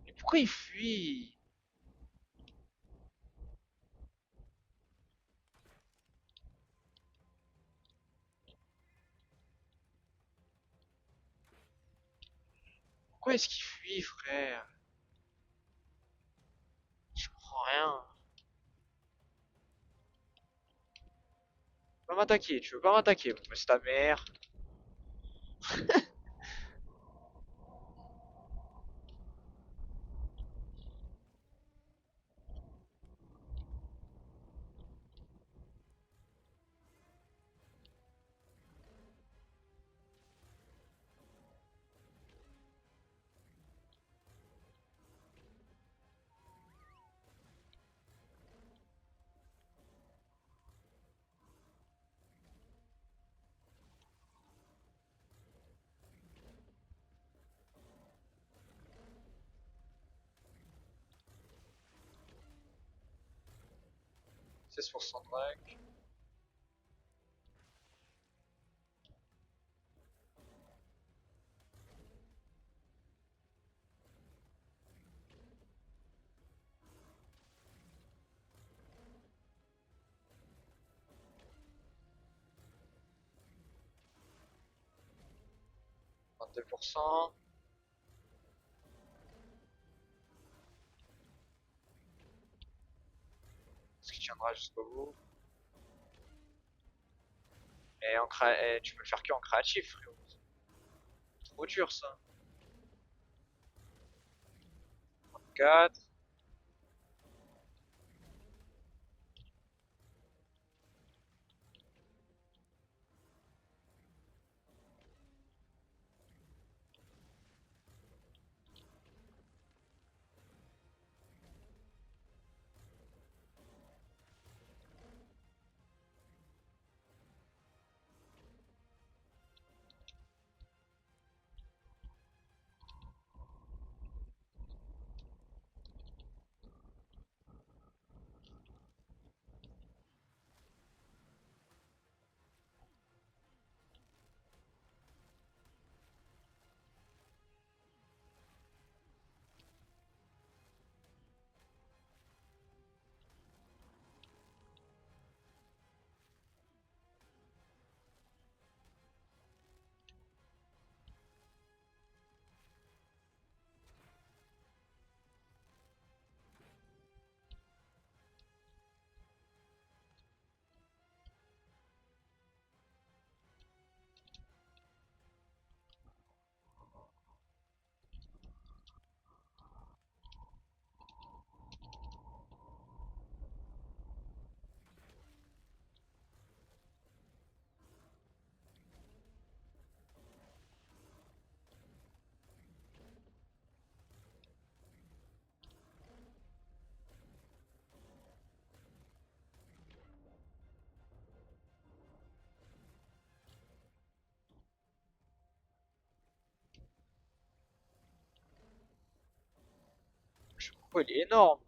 Mais pourquoi il fuit? Pourquoi est-ce qu'il fuit, frère? Je comprends rien. Tu veux pas m'attaquer, tu veux pas m'attaquer. Bon, bah, c'est ta mère. C'est 16% de règle. Deux pour cent. Est-ce qu'il tiendra jusqu'au bout? Et tu peux le faire que en créatif, frérot. Trop dur ça. 4. Le combo il est énorme.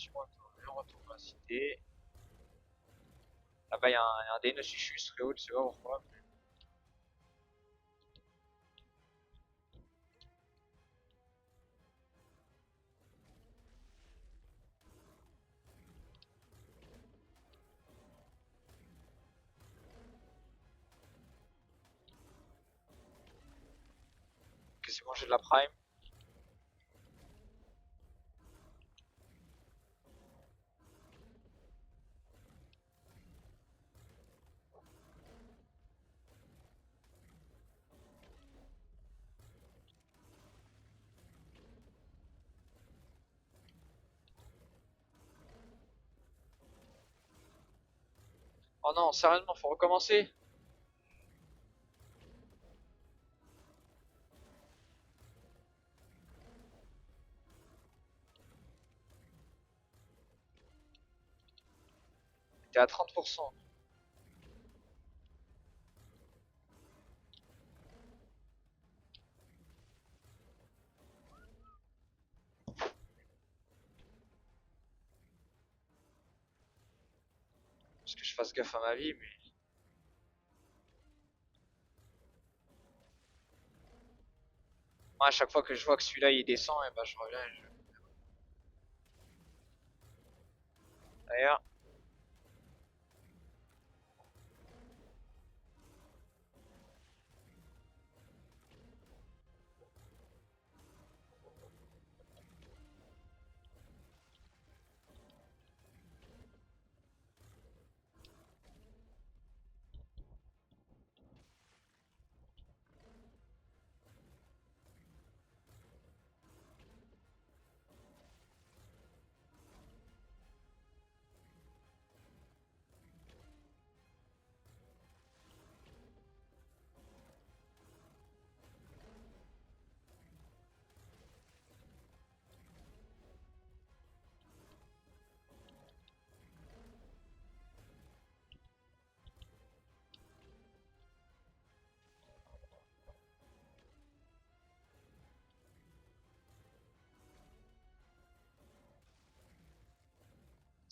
Suis-moi, on retourne dans la cité. Là-bas, il y a un Deinonychus très haut, tu sais pas pourquoi. Que c'est bon, j'ai de la prime. Oh non, sérieusement, faut recommencer. T'es à 30%. Parce que je fasse gaffe à ma vie, mais. Moi, à chaque fois que je vois que celui-là il descend, et ben je reviens. D'ailleurs,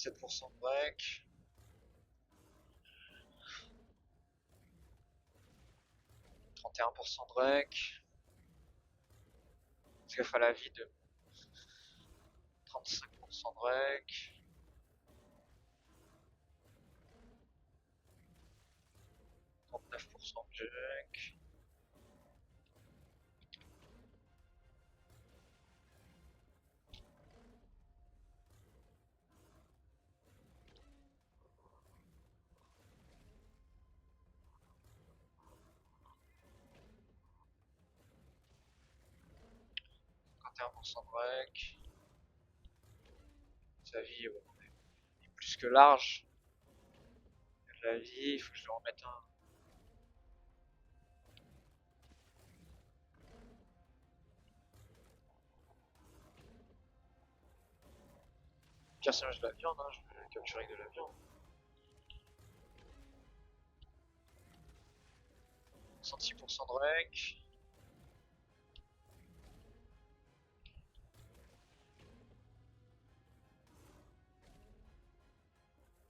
7% de break. 31% de break. Fais gaffe à la vie de 35% de break. 39% de junk. 51% de break. Sa vie est plus que large. De la vie, il faut que je le remette un. Pire, sinon j'ai de la viande, hein, je vais le capturer avec de la viande. 66% de break.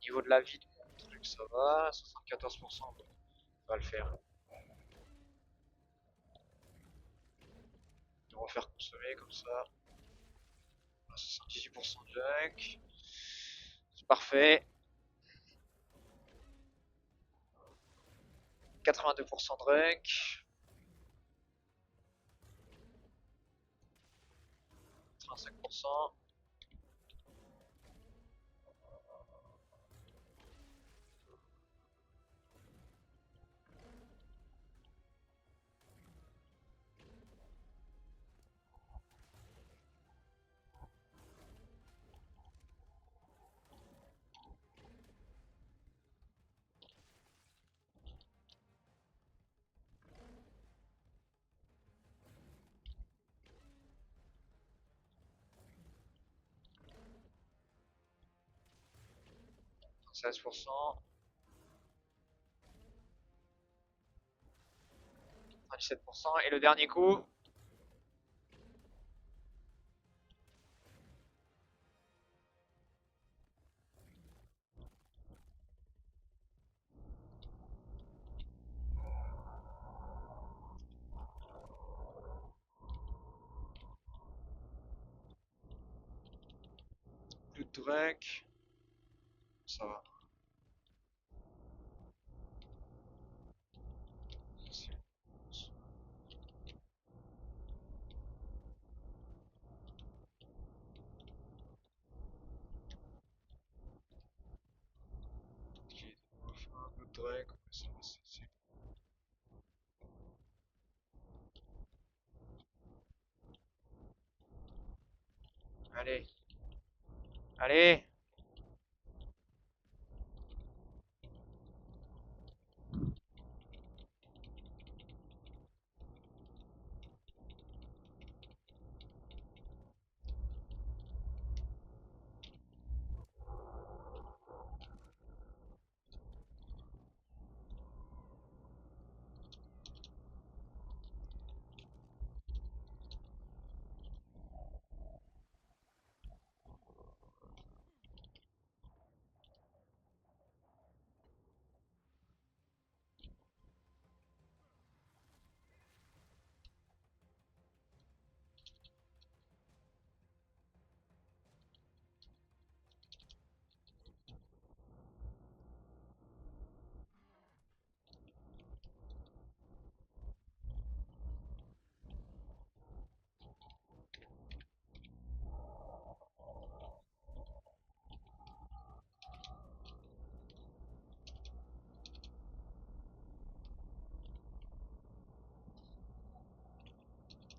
Niveau de la vie de mon truc, ça va. 74%, ça va le faire. De refaire consommer comme ça. 78% de junk. C'est parfait. 82% de rec. 85%. Seize pour cent. 17%. Et le dernier coup. Blood Drink. Ça va. Blood Drink. Ça va, Allez. Allez.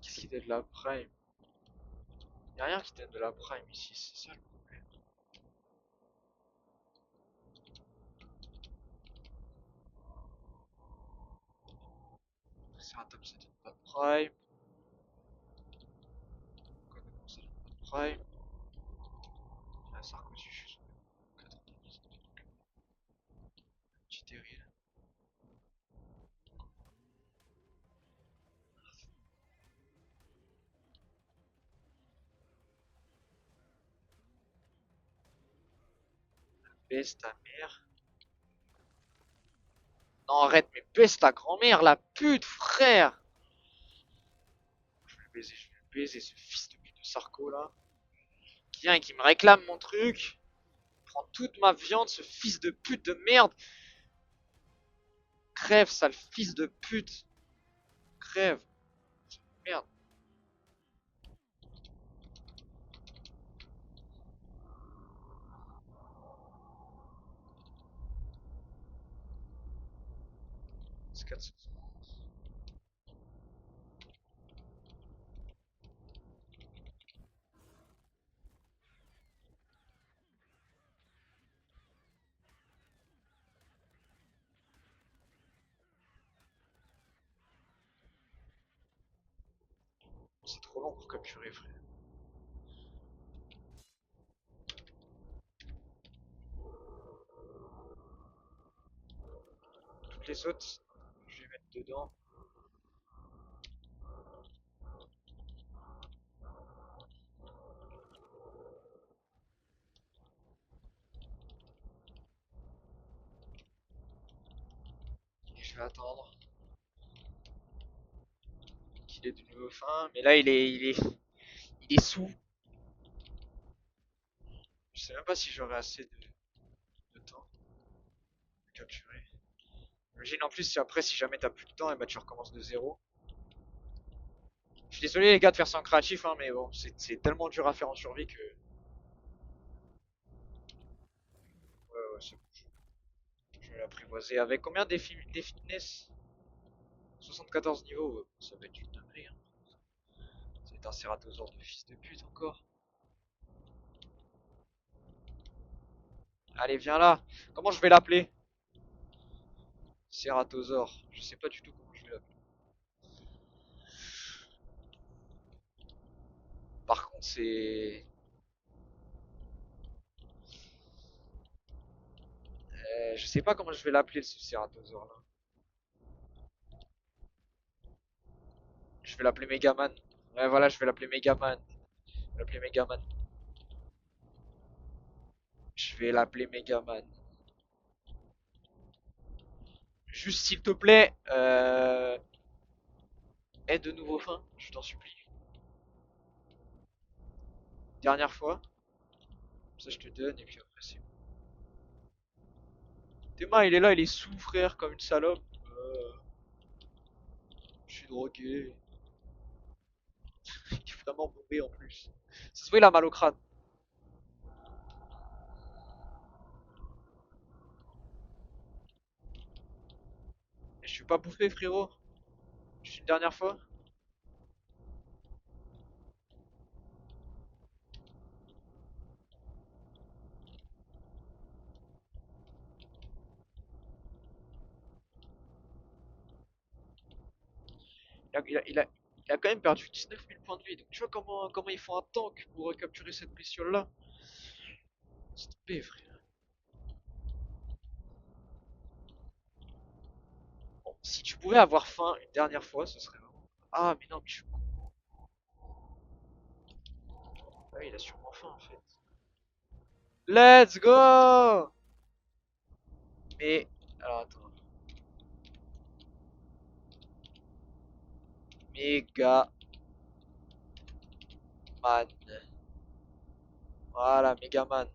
Qu'est-ce qui donne de la prime? Y'a rien qui donne de la prime ici, c'est ça le problème. Triceratops ça donne pas de prime. Cocodon ça donne pas de prime. La Sarkozy je suis 90. Petit terril. Baisse ta mère. Non arrête mais baisse ta grand-mère la pute frère. Je vais le baiser ce fils de pute de Sarko là. Qui vient et qui me réclame mon truc. Prends toute ma viande ce fils de pute de merde. Crève sale fils de pute. Crève. Merde. C'est 400. C'est trop long pour capturer frère. Toutes les autres, je vais mettre dedans. Et je vais attendre qu'il ait de nouveau faim. Mais là il est sous. Je sais même pas si j'aurai assez de temps de capturer. Imagine en plus si après si jamais t'as plus de temps et bah tu recommences de zéro. Je suis désolé les gars de faire ça en créatif hein, mais bon c'est tellement dur à faire en survie que. Ouais c'est bon. Je vais l'apprivoiser. Avec combien des fitness? 74 niveaux, ça va être une dinguerie. Hein. C'est un cératosaure de fils de pute encore. Allez viens là. Comment je vais l'appeler? Cératosaure. Je sais pas du tout comment je vais l'appeler. Par contre c'est. Je sais pas comment je vais l'appeler ce cératosaure là. Je vais l'appeler Megaman. Ouais, voilà, je vais l'appeler Megaman. Je vais l'appeler Megaman. Je vais l'appeler Megaman. Juste s'il te plaît, aie de nouveau faim, je t'en supplie. Dernière fois. Ça, je te donne, et puis après, c'est bon. Théma, il est là, il est sous, frère, comme une salope. Je suis drogué. Il est vraiment bourré en plus. Ça se voit, il a mal au crâne. Et je suis pas bouffé, frérot. Juste une dernière fois. Il a, il a- il a- il a quand même perdu 19 000 points de vie. Donc tu vois comment ils font un tank pour capturer cette bestiole-là. C'est épais, frère. Bon, si tu pouvais avoir faim une dernière fois, ce serait vraiment... Ah, mais non, mais je suis con. Ouais, il a sûrement faim, en fait. Let's go! Mais... Alors, attends. Mega Man. Voilà, Mega Man.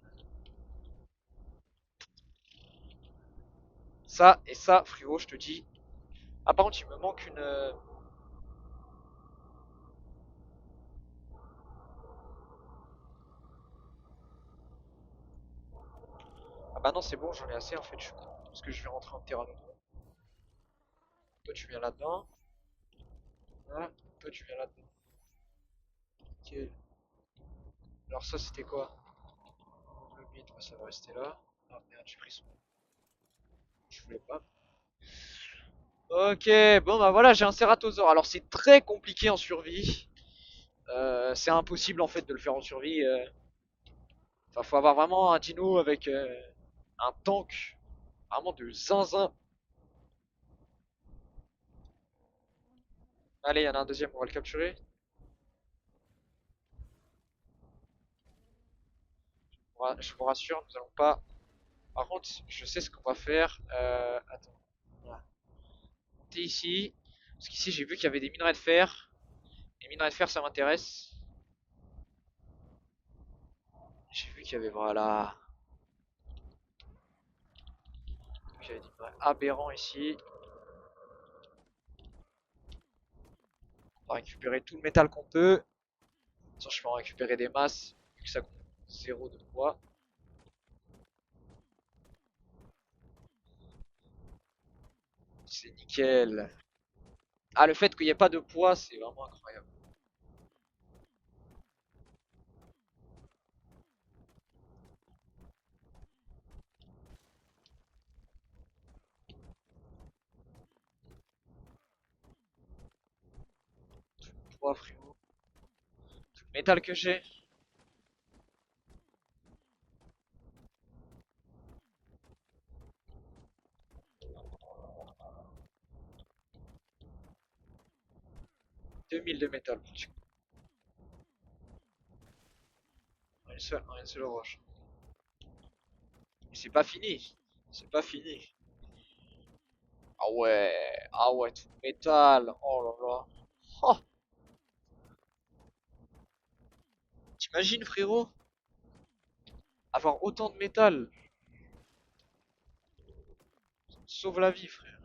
Ça, et ça, frérot, je te dis... Ah, par contre, il me manque une... Ah bah non, c'est bon, j'en ai assez, en fait, je suis con. Parce que je vais rentrer en terrain. Toi, tu viens là-dedans. Voilà. Toi, tu viens là-dedans. Ok. Alors ça, c'était quoi? Le bit, moi, ça va rester là. Ah merde, j'ai pris son... Je voulais pas. Ok, bon bah voilà, j'ai un Ceratosaure. Alors c'est très compliqué en survie. C'est impossible en fait de le faire en survie. Enfin, faut avoir vraiment un dino avec un tank vraiment de zinzin. Allez, il y en a un deuxième, on va le capturer. Je vous rassure, nous allons pas. Par contre, je sais ce qu'on va faire. Attends. Voilà. Montez ici. Parce qu'ici, j'ai vu qu'il y avait des minerais de fer. Les minerais de fer, ça m'intéresse. J'ai vu qu'il y avait, voilà. Il y avait des minerais aberrants ici. On va récupérer tout le métal qu'on peut. Sinon, je peux en récupérer des masses. Vu que ça compte zéro de poids. C'est nickel. Ah, le fait qu'il n'y ait pas de poids, c'est vraiment incroyable. 3 frérot. Tout le métal que j'ai. 2000 de métal. En une seule roche. Mais c'est pas fini. C'est pas fini. Ah ouais, tout le métal. Oh là là. Oh, t'imagines frérot? Avoir autant de métal. Sauve la vie frère.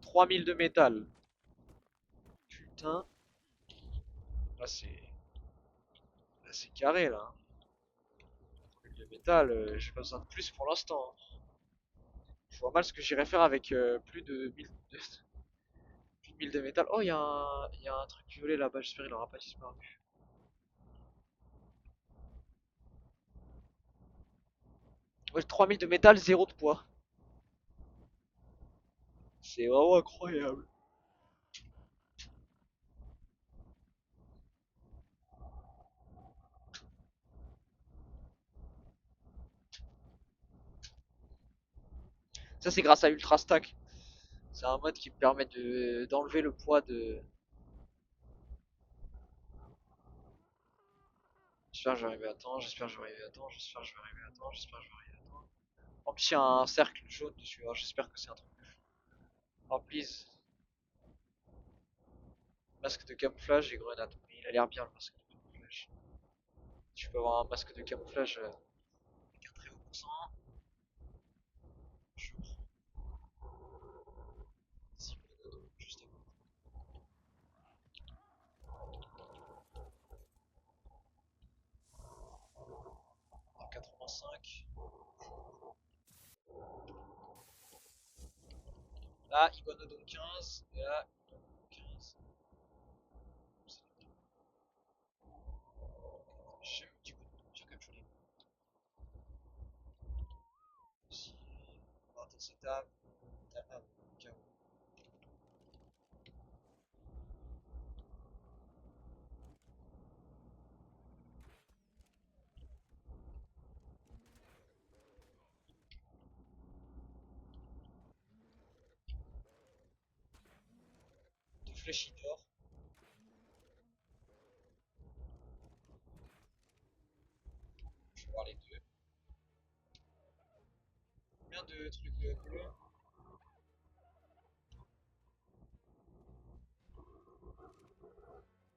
3000 de métal. Putain. Là c'est carré là, hein. Le métal, j'ai pas besoin de plus pour l'instant, hein. Je vois mal ce que j'irais faire avec plus de 1000 plus de 1000 de métal. Oh, il y a un truc violet là-bas, j'espère qu'il aura pas disparu. Ouais, 3000 de métal, zéro de poids. C'est vraiment incroyable. Ça, c'est grâce à Ultra Stack. C'est un mode qui me permet d'enlever le poids de. J'espère que je vais arriver à temps, j'espère que je vais arriver à temps, j'espère que je vais arriver à temps, j'espère que je vais arriver à temps. En plus, il y a un cercle jaune dessus, alors j'espère que c'est un truc de fou. Oh, please. Masque de camouflage et grenade. Il a l'air bien le masque de camouflage. Tu peux avoir un masque de camouflage avec un très haut pourcent. Je si juste à côté. À 85. Là, Iguanodon 15. Et là, Iguanodon 15. J'ai du coup, j'ai quand même choisi. Si on va attendre cette table, au cas où. Deux flèches d'or. Je vais voir les deux. Combien de trucs bleus?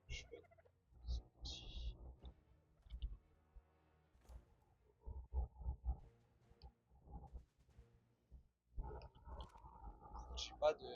Je peux. J'ai pas de.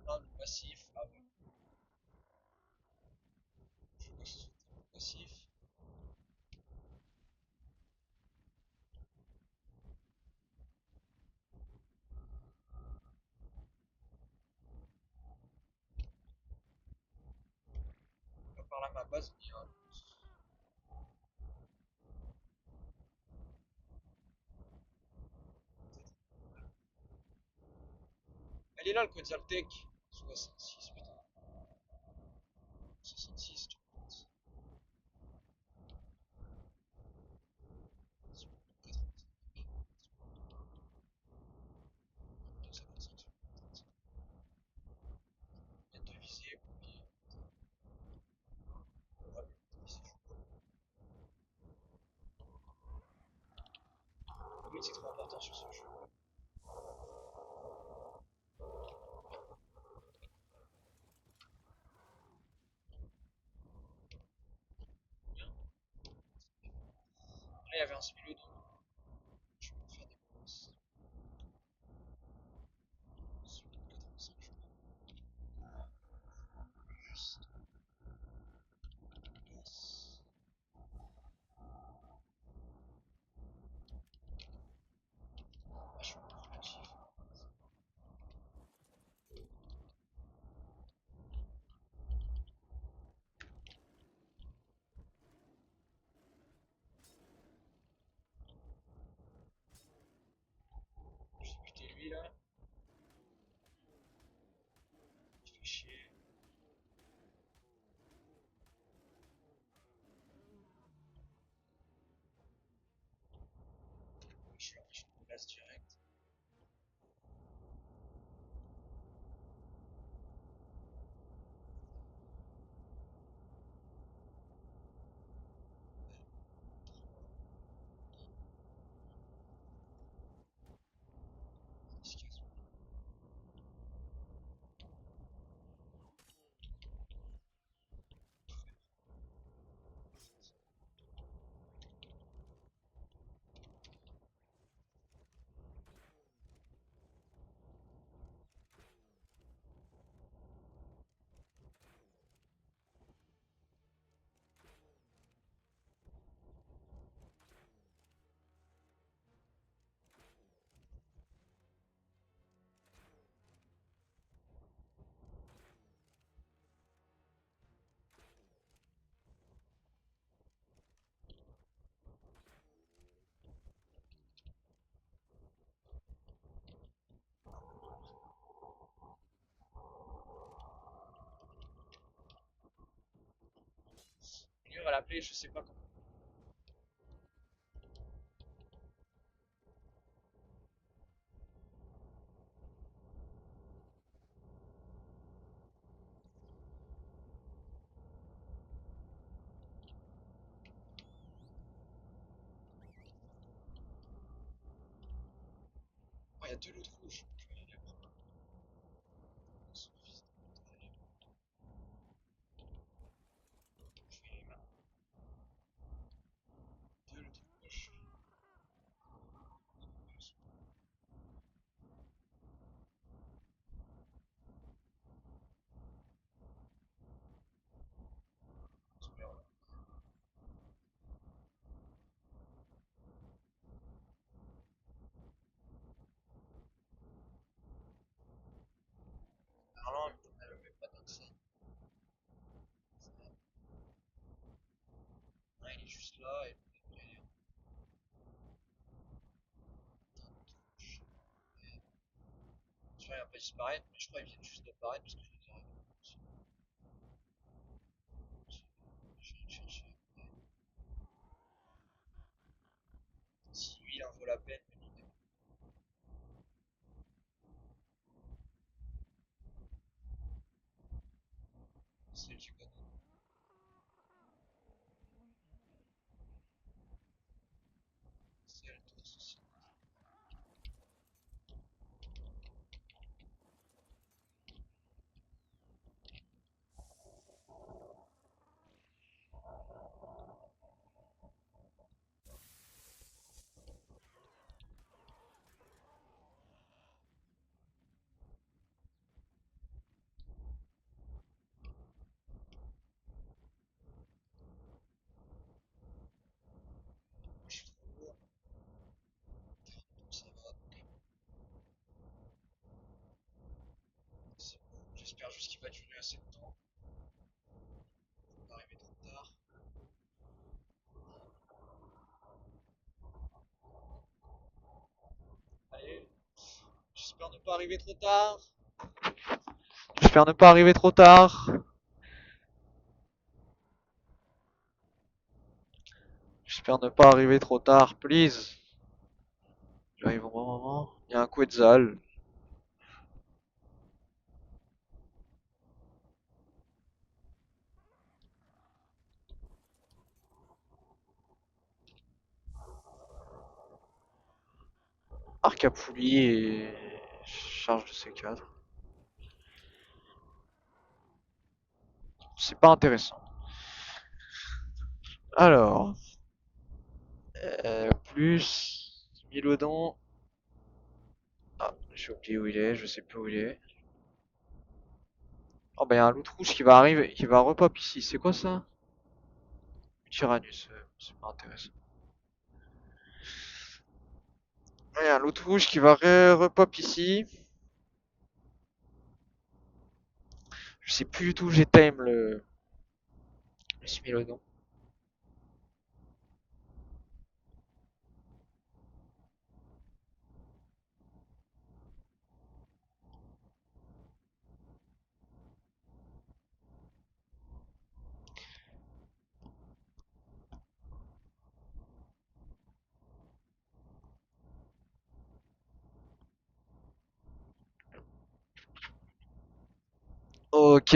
Non, le passif. Ah ouais. Je veux que ce soit passif. Pas par là ma base, mais elle est là le code Zaltec. 66, putain. 66, tu vois. 55. Il y a deux visées. Voilà, oui, c'est trop important sur ce jeu. Là, il y avait un spilodon. Je vais faire des boss. 85, je crois. Juste. Yes. Ah, je suis productif. appelé, je sais pas comment. Oh, il y a deux lots rouges. Je vais aller les prendre. Je vais les mettre. Deux lots rouges. Alors là, elle me met pas tant que ça. Non, il est juste là et tu vois, il va pas disparaître, mais je crois qu'ils viennent juste d'apparaître parce que je les ai revus. Je vais le chercher. Si lui il en vaut la peine, c'est du connais. C'est elle, tout ceci. Je suis trop lourd, ça va. C'est bon. J'espère juste qu'il va durer assez de temps. Faut pas arriver trop tard. Allez, j'espère ne pas arriver trop tard. J'espère ne pas arriver trop tard. J'espère ne pas arriver trop tard, please. J'arrive au bon moment. Il y a un Quetzal. Arc à poulie et charge de C4. C'est pas intéressant. Alors, plus Milodon. Ah, j'ai oublié où il est, je sais plus où il est. Oh bah il y a un loot rouge qui va arriver, qui va repop ici. C'est quoi ça? Tyrannus, c'est pas intéressant. Il y a un loot rouge qui va repop ici. Je sais plus du tout où j'ai time le Smilodon. Ok.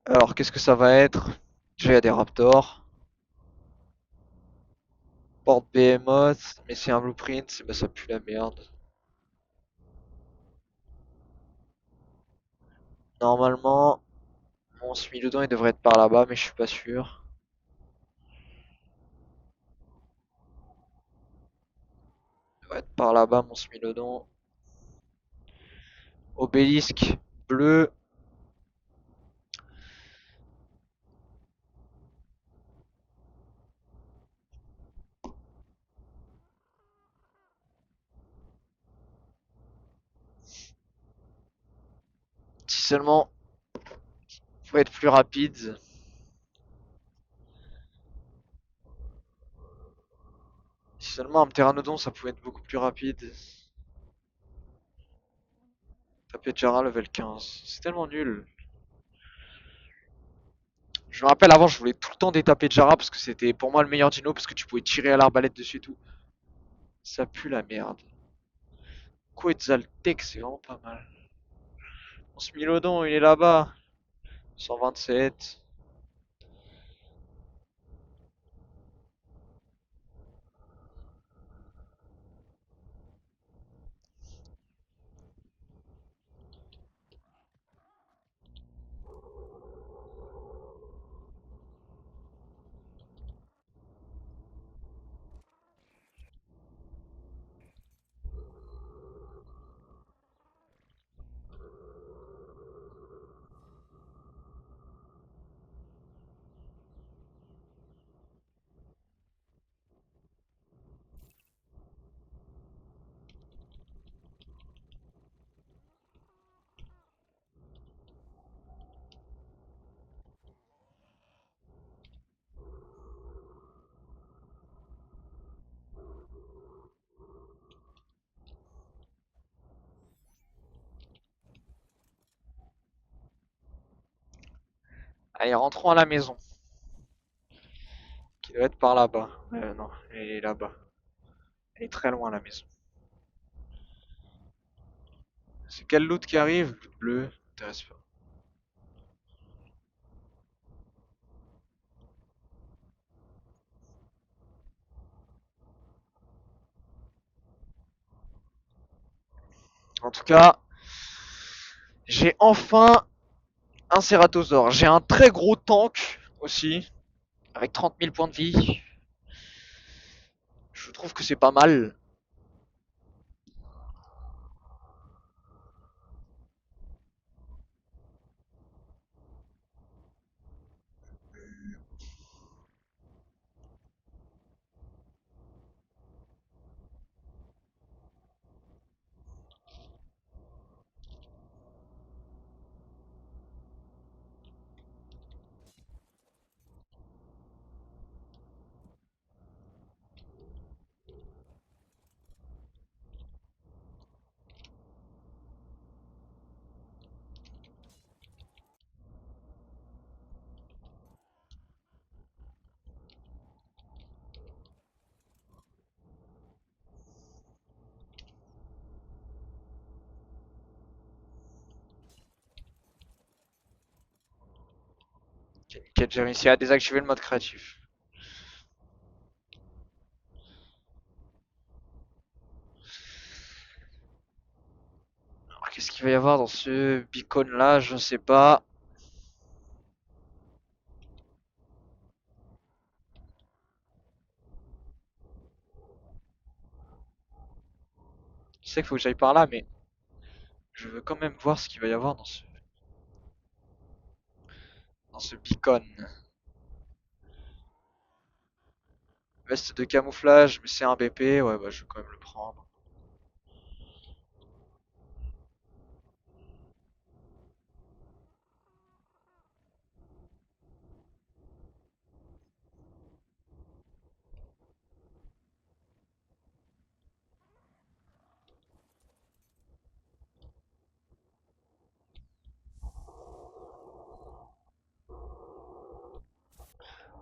Alors qu'est-ce que ça va être? Déjà il y a des raptors. Porte Behemoth, mais c'est un blueprint, bah ça pue la merde. Normalement, mon Smilodon il devrait être par là-bas, mais je suis pas sûr. Il devrait être par là-bas mon Smilodon. Obélisque bleu. Si seulement faut être plus rapide. Si seulement un pteranodon ça pouvait être beaucoup plus rapide. Taper Jara level 15. C'est tellement nul. Je me rappelle avant, je voulais tout le temps détaper Jara parce que c'était pour moi le meilleur dino parce que tu pouvais tirer à l'arbalète dessus et tout. Ça pue la merde. Quetzaltec, c'est vraiment pas mal. On se Smilodon, il est là-bas. 127. Allez, rentrons à la maison. Qui doit être par là-bas. Non, elle est là-bas. Elle est très loin la maison. C'est quel loot qui arrive? Bleu, m'intéresse pas. En tout cas, j'ai enfin un Ceratosaure. J'ai un très gros tank aussi, avec 30 000 points de vie. Je trouve que c'est pas mal. Ok, nickel, j'ai réussi à désactiver le mode créatif. Alors, qu'est-ce qu'il va y avoir dans ce beacon là? Je ne sais pas. Je sais qu'il faut que j'aille par là, mais je veux quand même voir ce qu'il va y avoir dans ce beacon. Veste de camouflage, mais c'est un BP. Ouais, bah je vais quand même le prendre.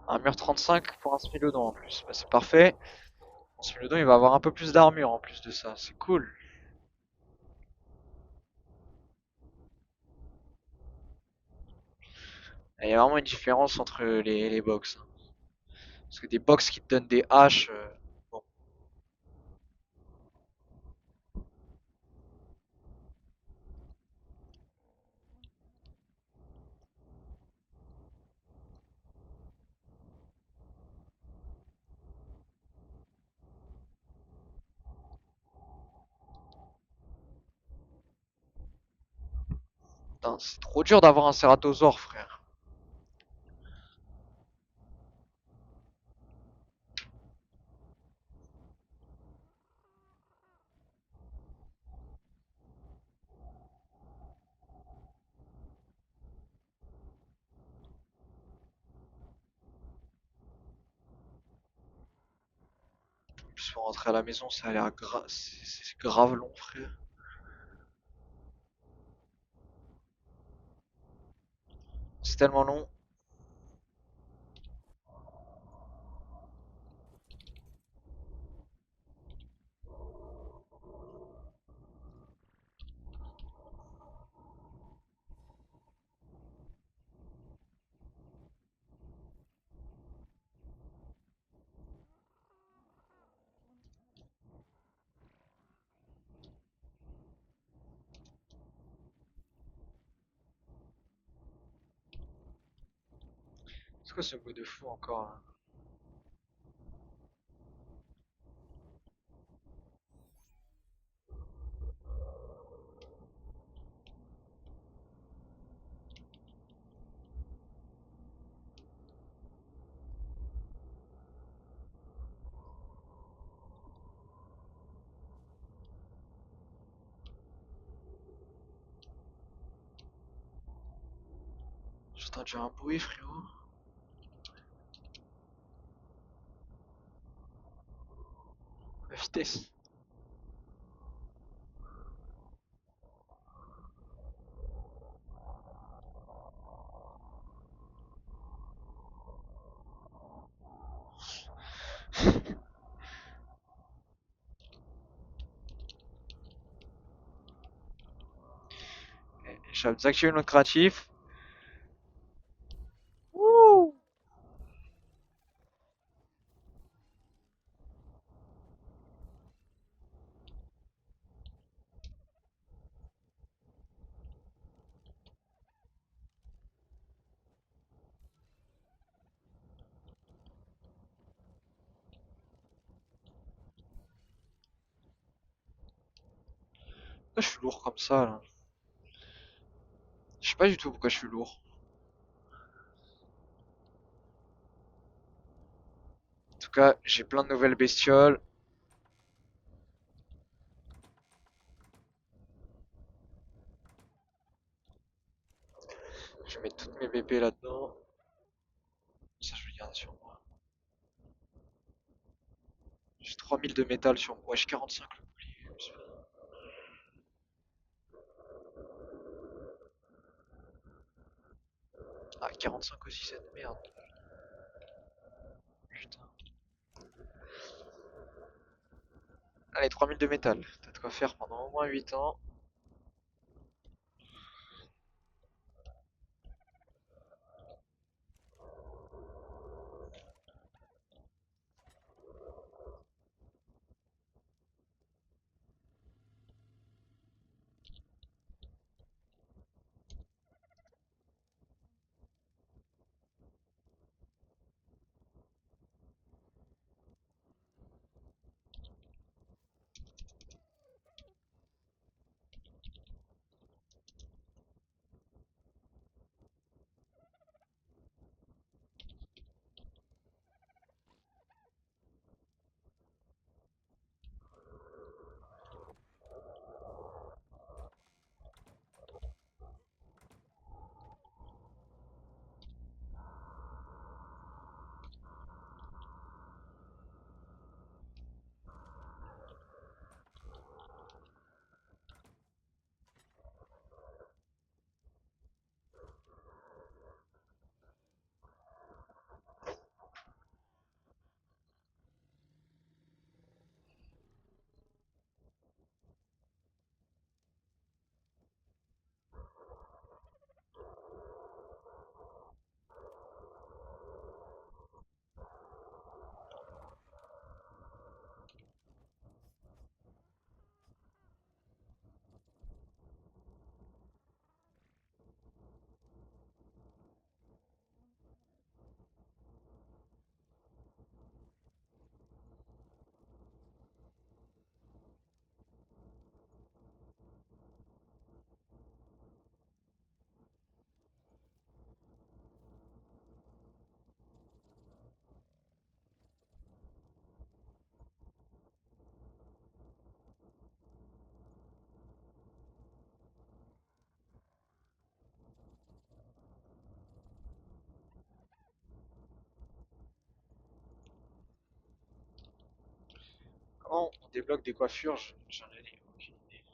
Un mur 35 pour un Smilodon en plus. Bah, c'est parfait. Mon Smilodon il va avoir un peu plus d'armure en plus de ça. C'est cool. Il y a vraiment une différence entre les box, hein. Parce que des box qui te donnent des haches. Bon, putain, c'est trop dur d'avoir un Ceratosaure, frère. En plus, pour rentrer à la maison, ça a l'air c'est grave long, frère. C'est tellement long. quoi ce bruit de fou encore là? J'ai entendu un bruit, frérot. La vitesse. J'ai désactivé notre créatif. Wouh! Pourquoi je suis lourd comme ça là? Je sais pas du tout pourquoi je suis lourd. En tout cas, j'ai plein de nouvelles bestioles. Je vais mettre toutes mes BP là-dedans. Ça, je vais le garder sur moi. J'ai 3000 de métal sur moi. Ouais, j'ai 45 le bouclier. Ah, 45 aussi, cette merde. Putain. Allez, 3000 de métal. T'as de quoi faire pendant au moins 8 ans. Comment on débloque des coiffures? J'en ai aucune idée.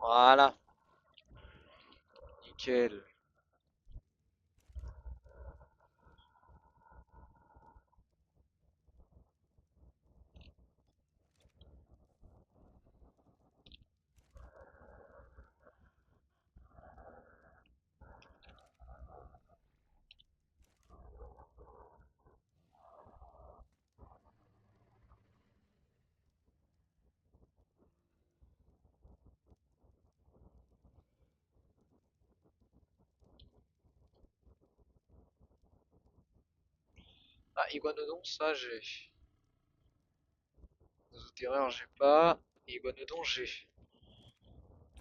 Voilà. Nickel. iguanodon, ça j'ai. Terreur, j'ai pas. Iguanodon, j'ai.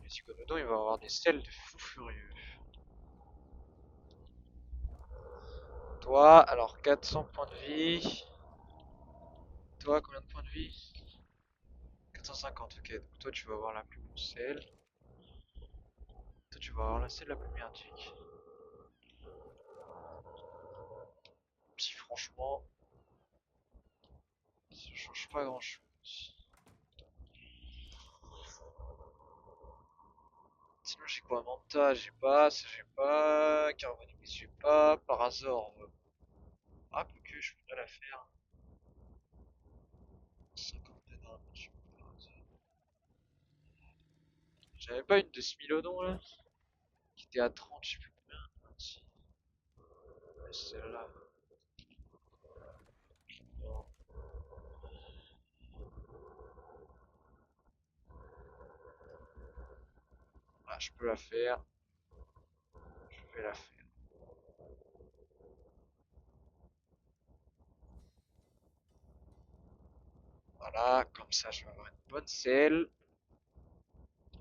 Les iguanodons, il va avoir des stèles de fou furieux. Toi, alors 400 points de vie. Toi, combien de points de vie? 450, ok. Donc toi, tu vas avoir la plus grosse selle. Toi, tu vas avoir la selle la plus merdique. Si franchement, ça change pas grand chose. Sinon, j'ai quoi? Manta, j'ai pas. Ça, j'ai pas. Carbonique, j'ai pas. Parazor. Ah, que je pourrais la faire. 50 de damage. J'avais pas une de Smilodon là? Qui était à 30, je sais plus combien. Ah, si. Ouais, celle-là. Non. Ah, je peux la faire. Je vais la faire. Voilà, comme ça je vais avoir une bonne selle.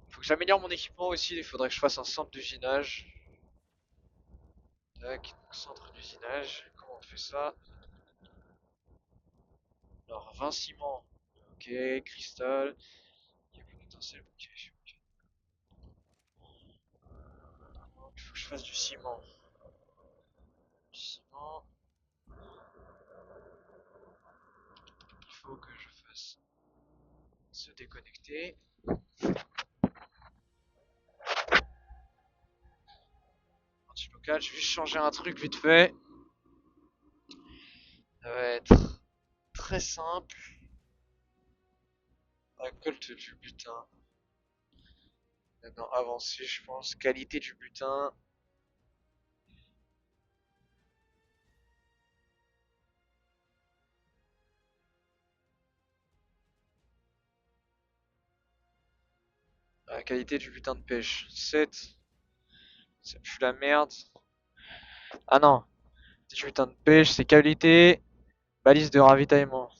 Faut que j'améliore mon équipement aussi, il faudrait que je fasse un centre d'usinage. Tac, centre d'usinage. Comment on fait ça? Alors, 20 ciment. Ok, cristal. Il y a plus d'étincelles. Ok, ok. Il faut que je fasse du ciment. Du ciment. Il faut que je fasse se déconnecter. Anti-local, je vais juste changer un truc vite fait. Ça va être très simple. Récolte du butin. Maintenant, avancer, je pense. Qualité du butin. Qualité du butin de pêche. 7. Ça pue la merde. Ah non. Du butin de pêche, c'est qualité. Balise de ravitaillement.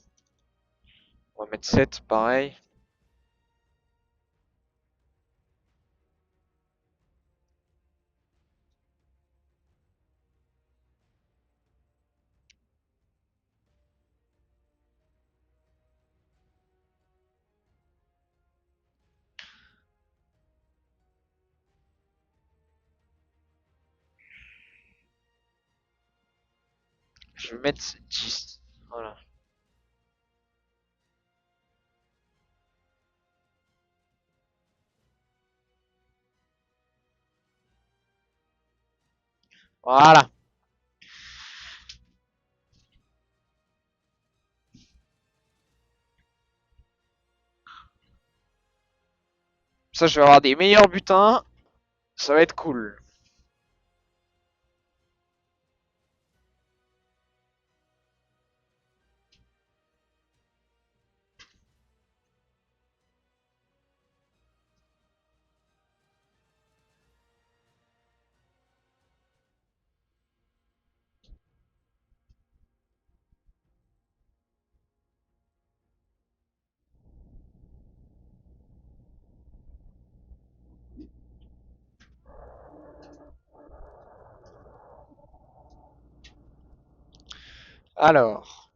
On va mettre 7, pareil. Je vais mettre 10. Voilà. Voilà. Ça, je vais avoir des meilleurs butins. Ça va être cool. Alors.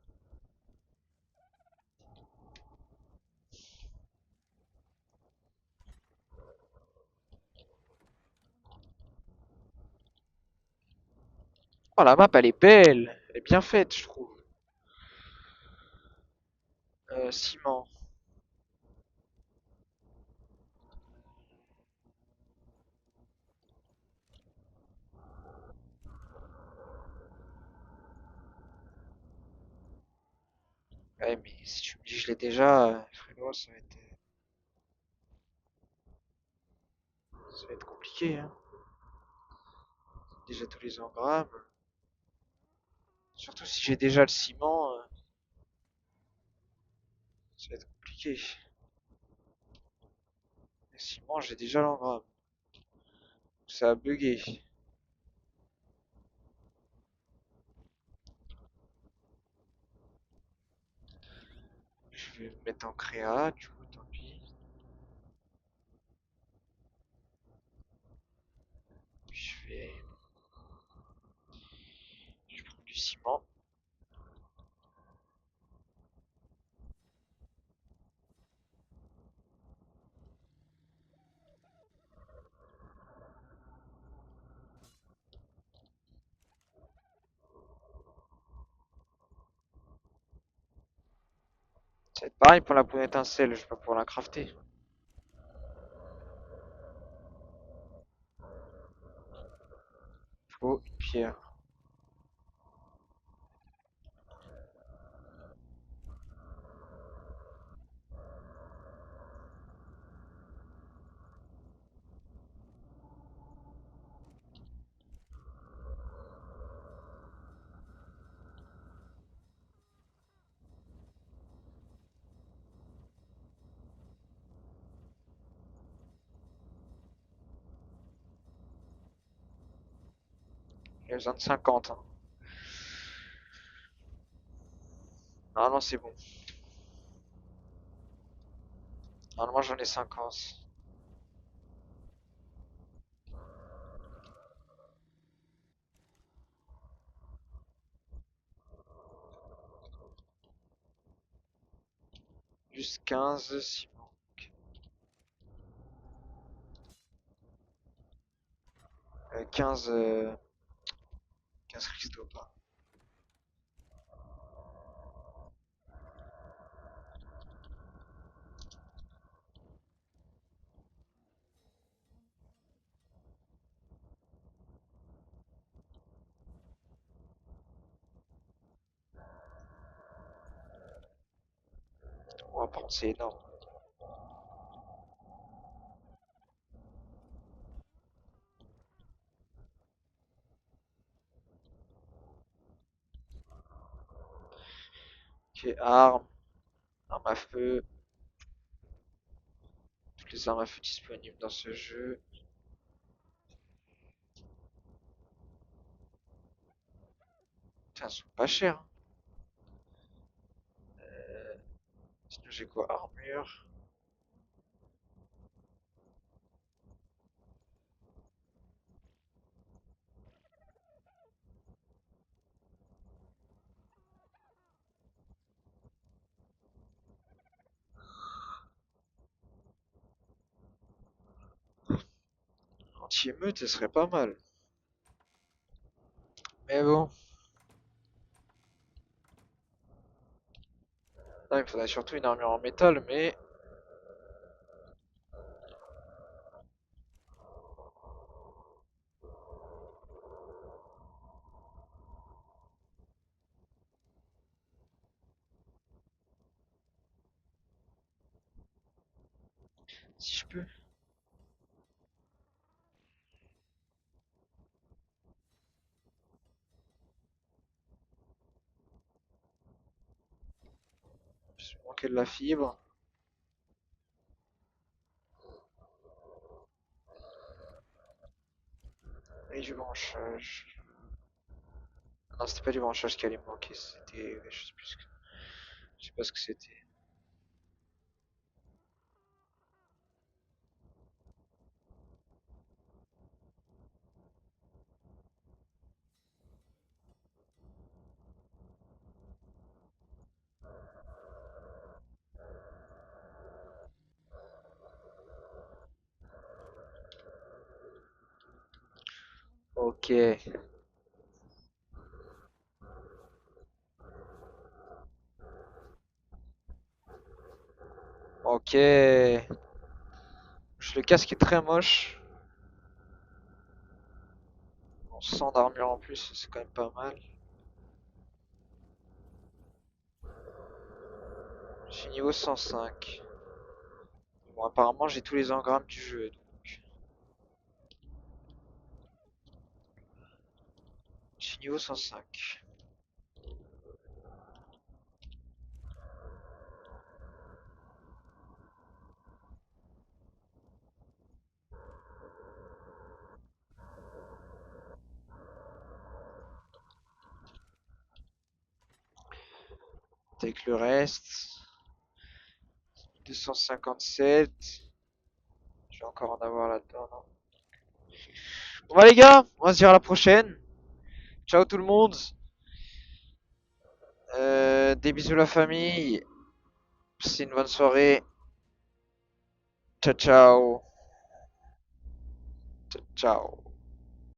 Oh, la map, elle est belle. Elle est bien faite, je trouve. Ciment. Ouais, mais si tu me dis que je l'ai déjà, frérot, ça va être compliqué, hein. Déjà tous les engrammes. Surtout si j'ai déjà le ciment, ça va être compliqué. Le ciment, j'ai déjà l'engramme. Ça a bugué. vais me mettre en créa, du coup, tant pis. Puis je prends du ciment. Ça va être pareil pour la poudre étincelle, je vais pas pouvoir la crafter. Faut une pierre. J'ai besoin de 50, hein. Ah non, c'est bon. Normalement, j'en ai 50. Juste 15 ciment. Ok. 15, 15 cristaux, pas. On va prendre, c'est énorme. Ok, armes, armes à feu. Toutes les armes à feu disponibles dans ce jeu. Putain, elles sont pas chères, hein. Sinon, j'ai quoi? Armure. Anti-émeute, ce serait pas mal. Mais bon. Non, il me faudrait surtout une armure en métal, mais si je peux. Je vais manquer de la fibre. Et du branchage. Non, c'était pas du branchage qui allait me manquer, c'était. Je sais plus ce que. Je sais pas ce que c'était. Ok. Ok. Le casque est très moche. Bon, 100 d'armure en plus, c'est quand même pas mal. Je suis niveau 105. Bon, apparemment, j'ai tous les engrammes du jeu, donc. Je suis niveau 105. Avec le reste. 257. Je vais encore en avoir là-dedans, non? Bon bah les gars, on va se dire à la prochaine. Ciao tout le monde. Des bisous la famille. C'est une bonne soirée. Ciao ciao. Ciao ciao.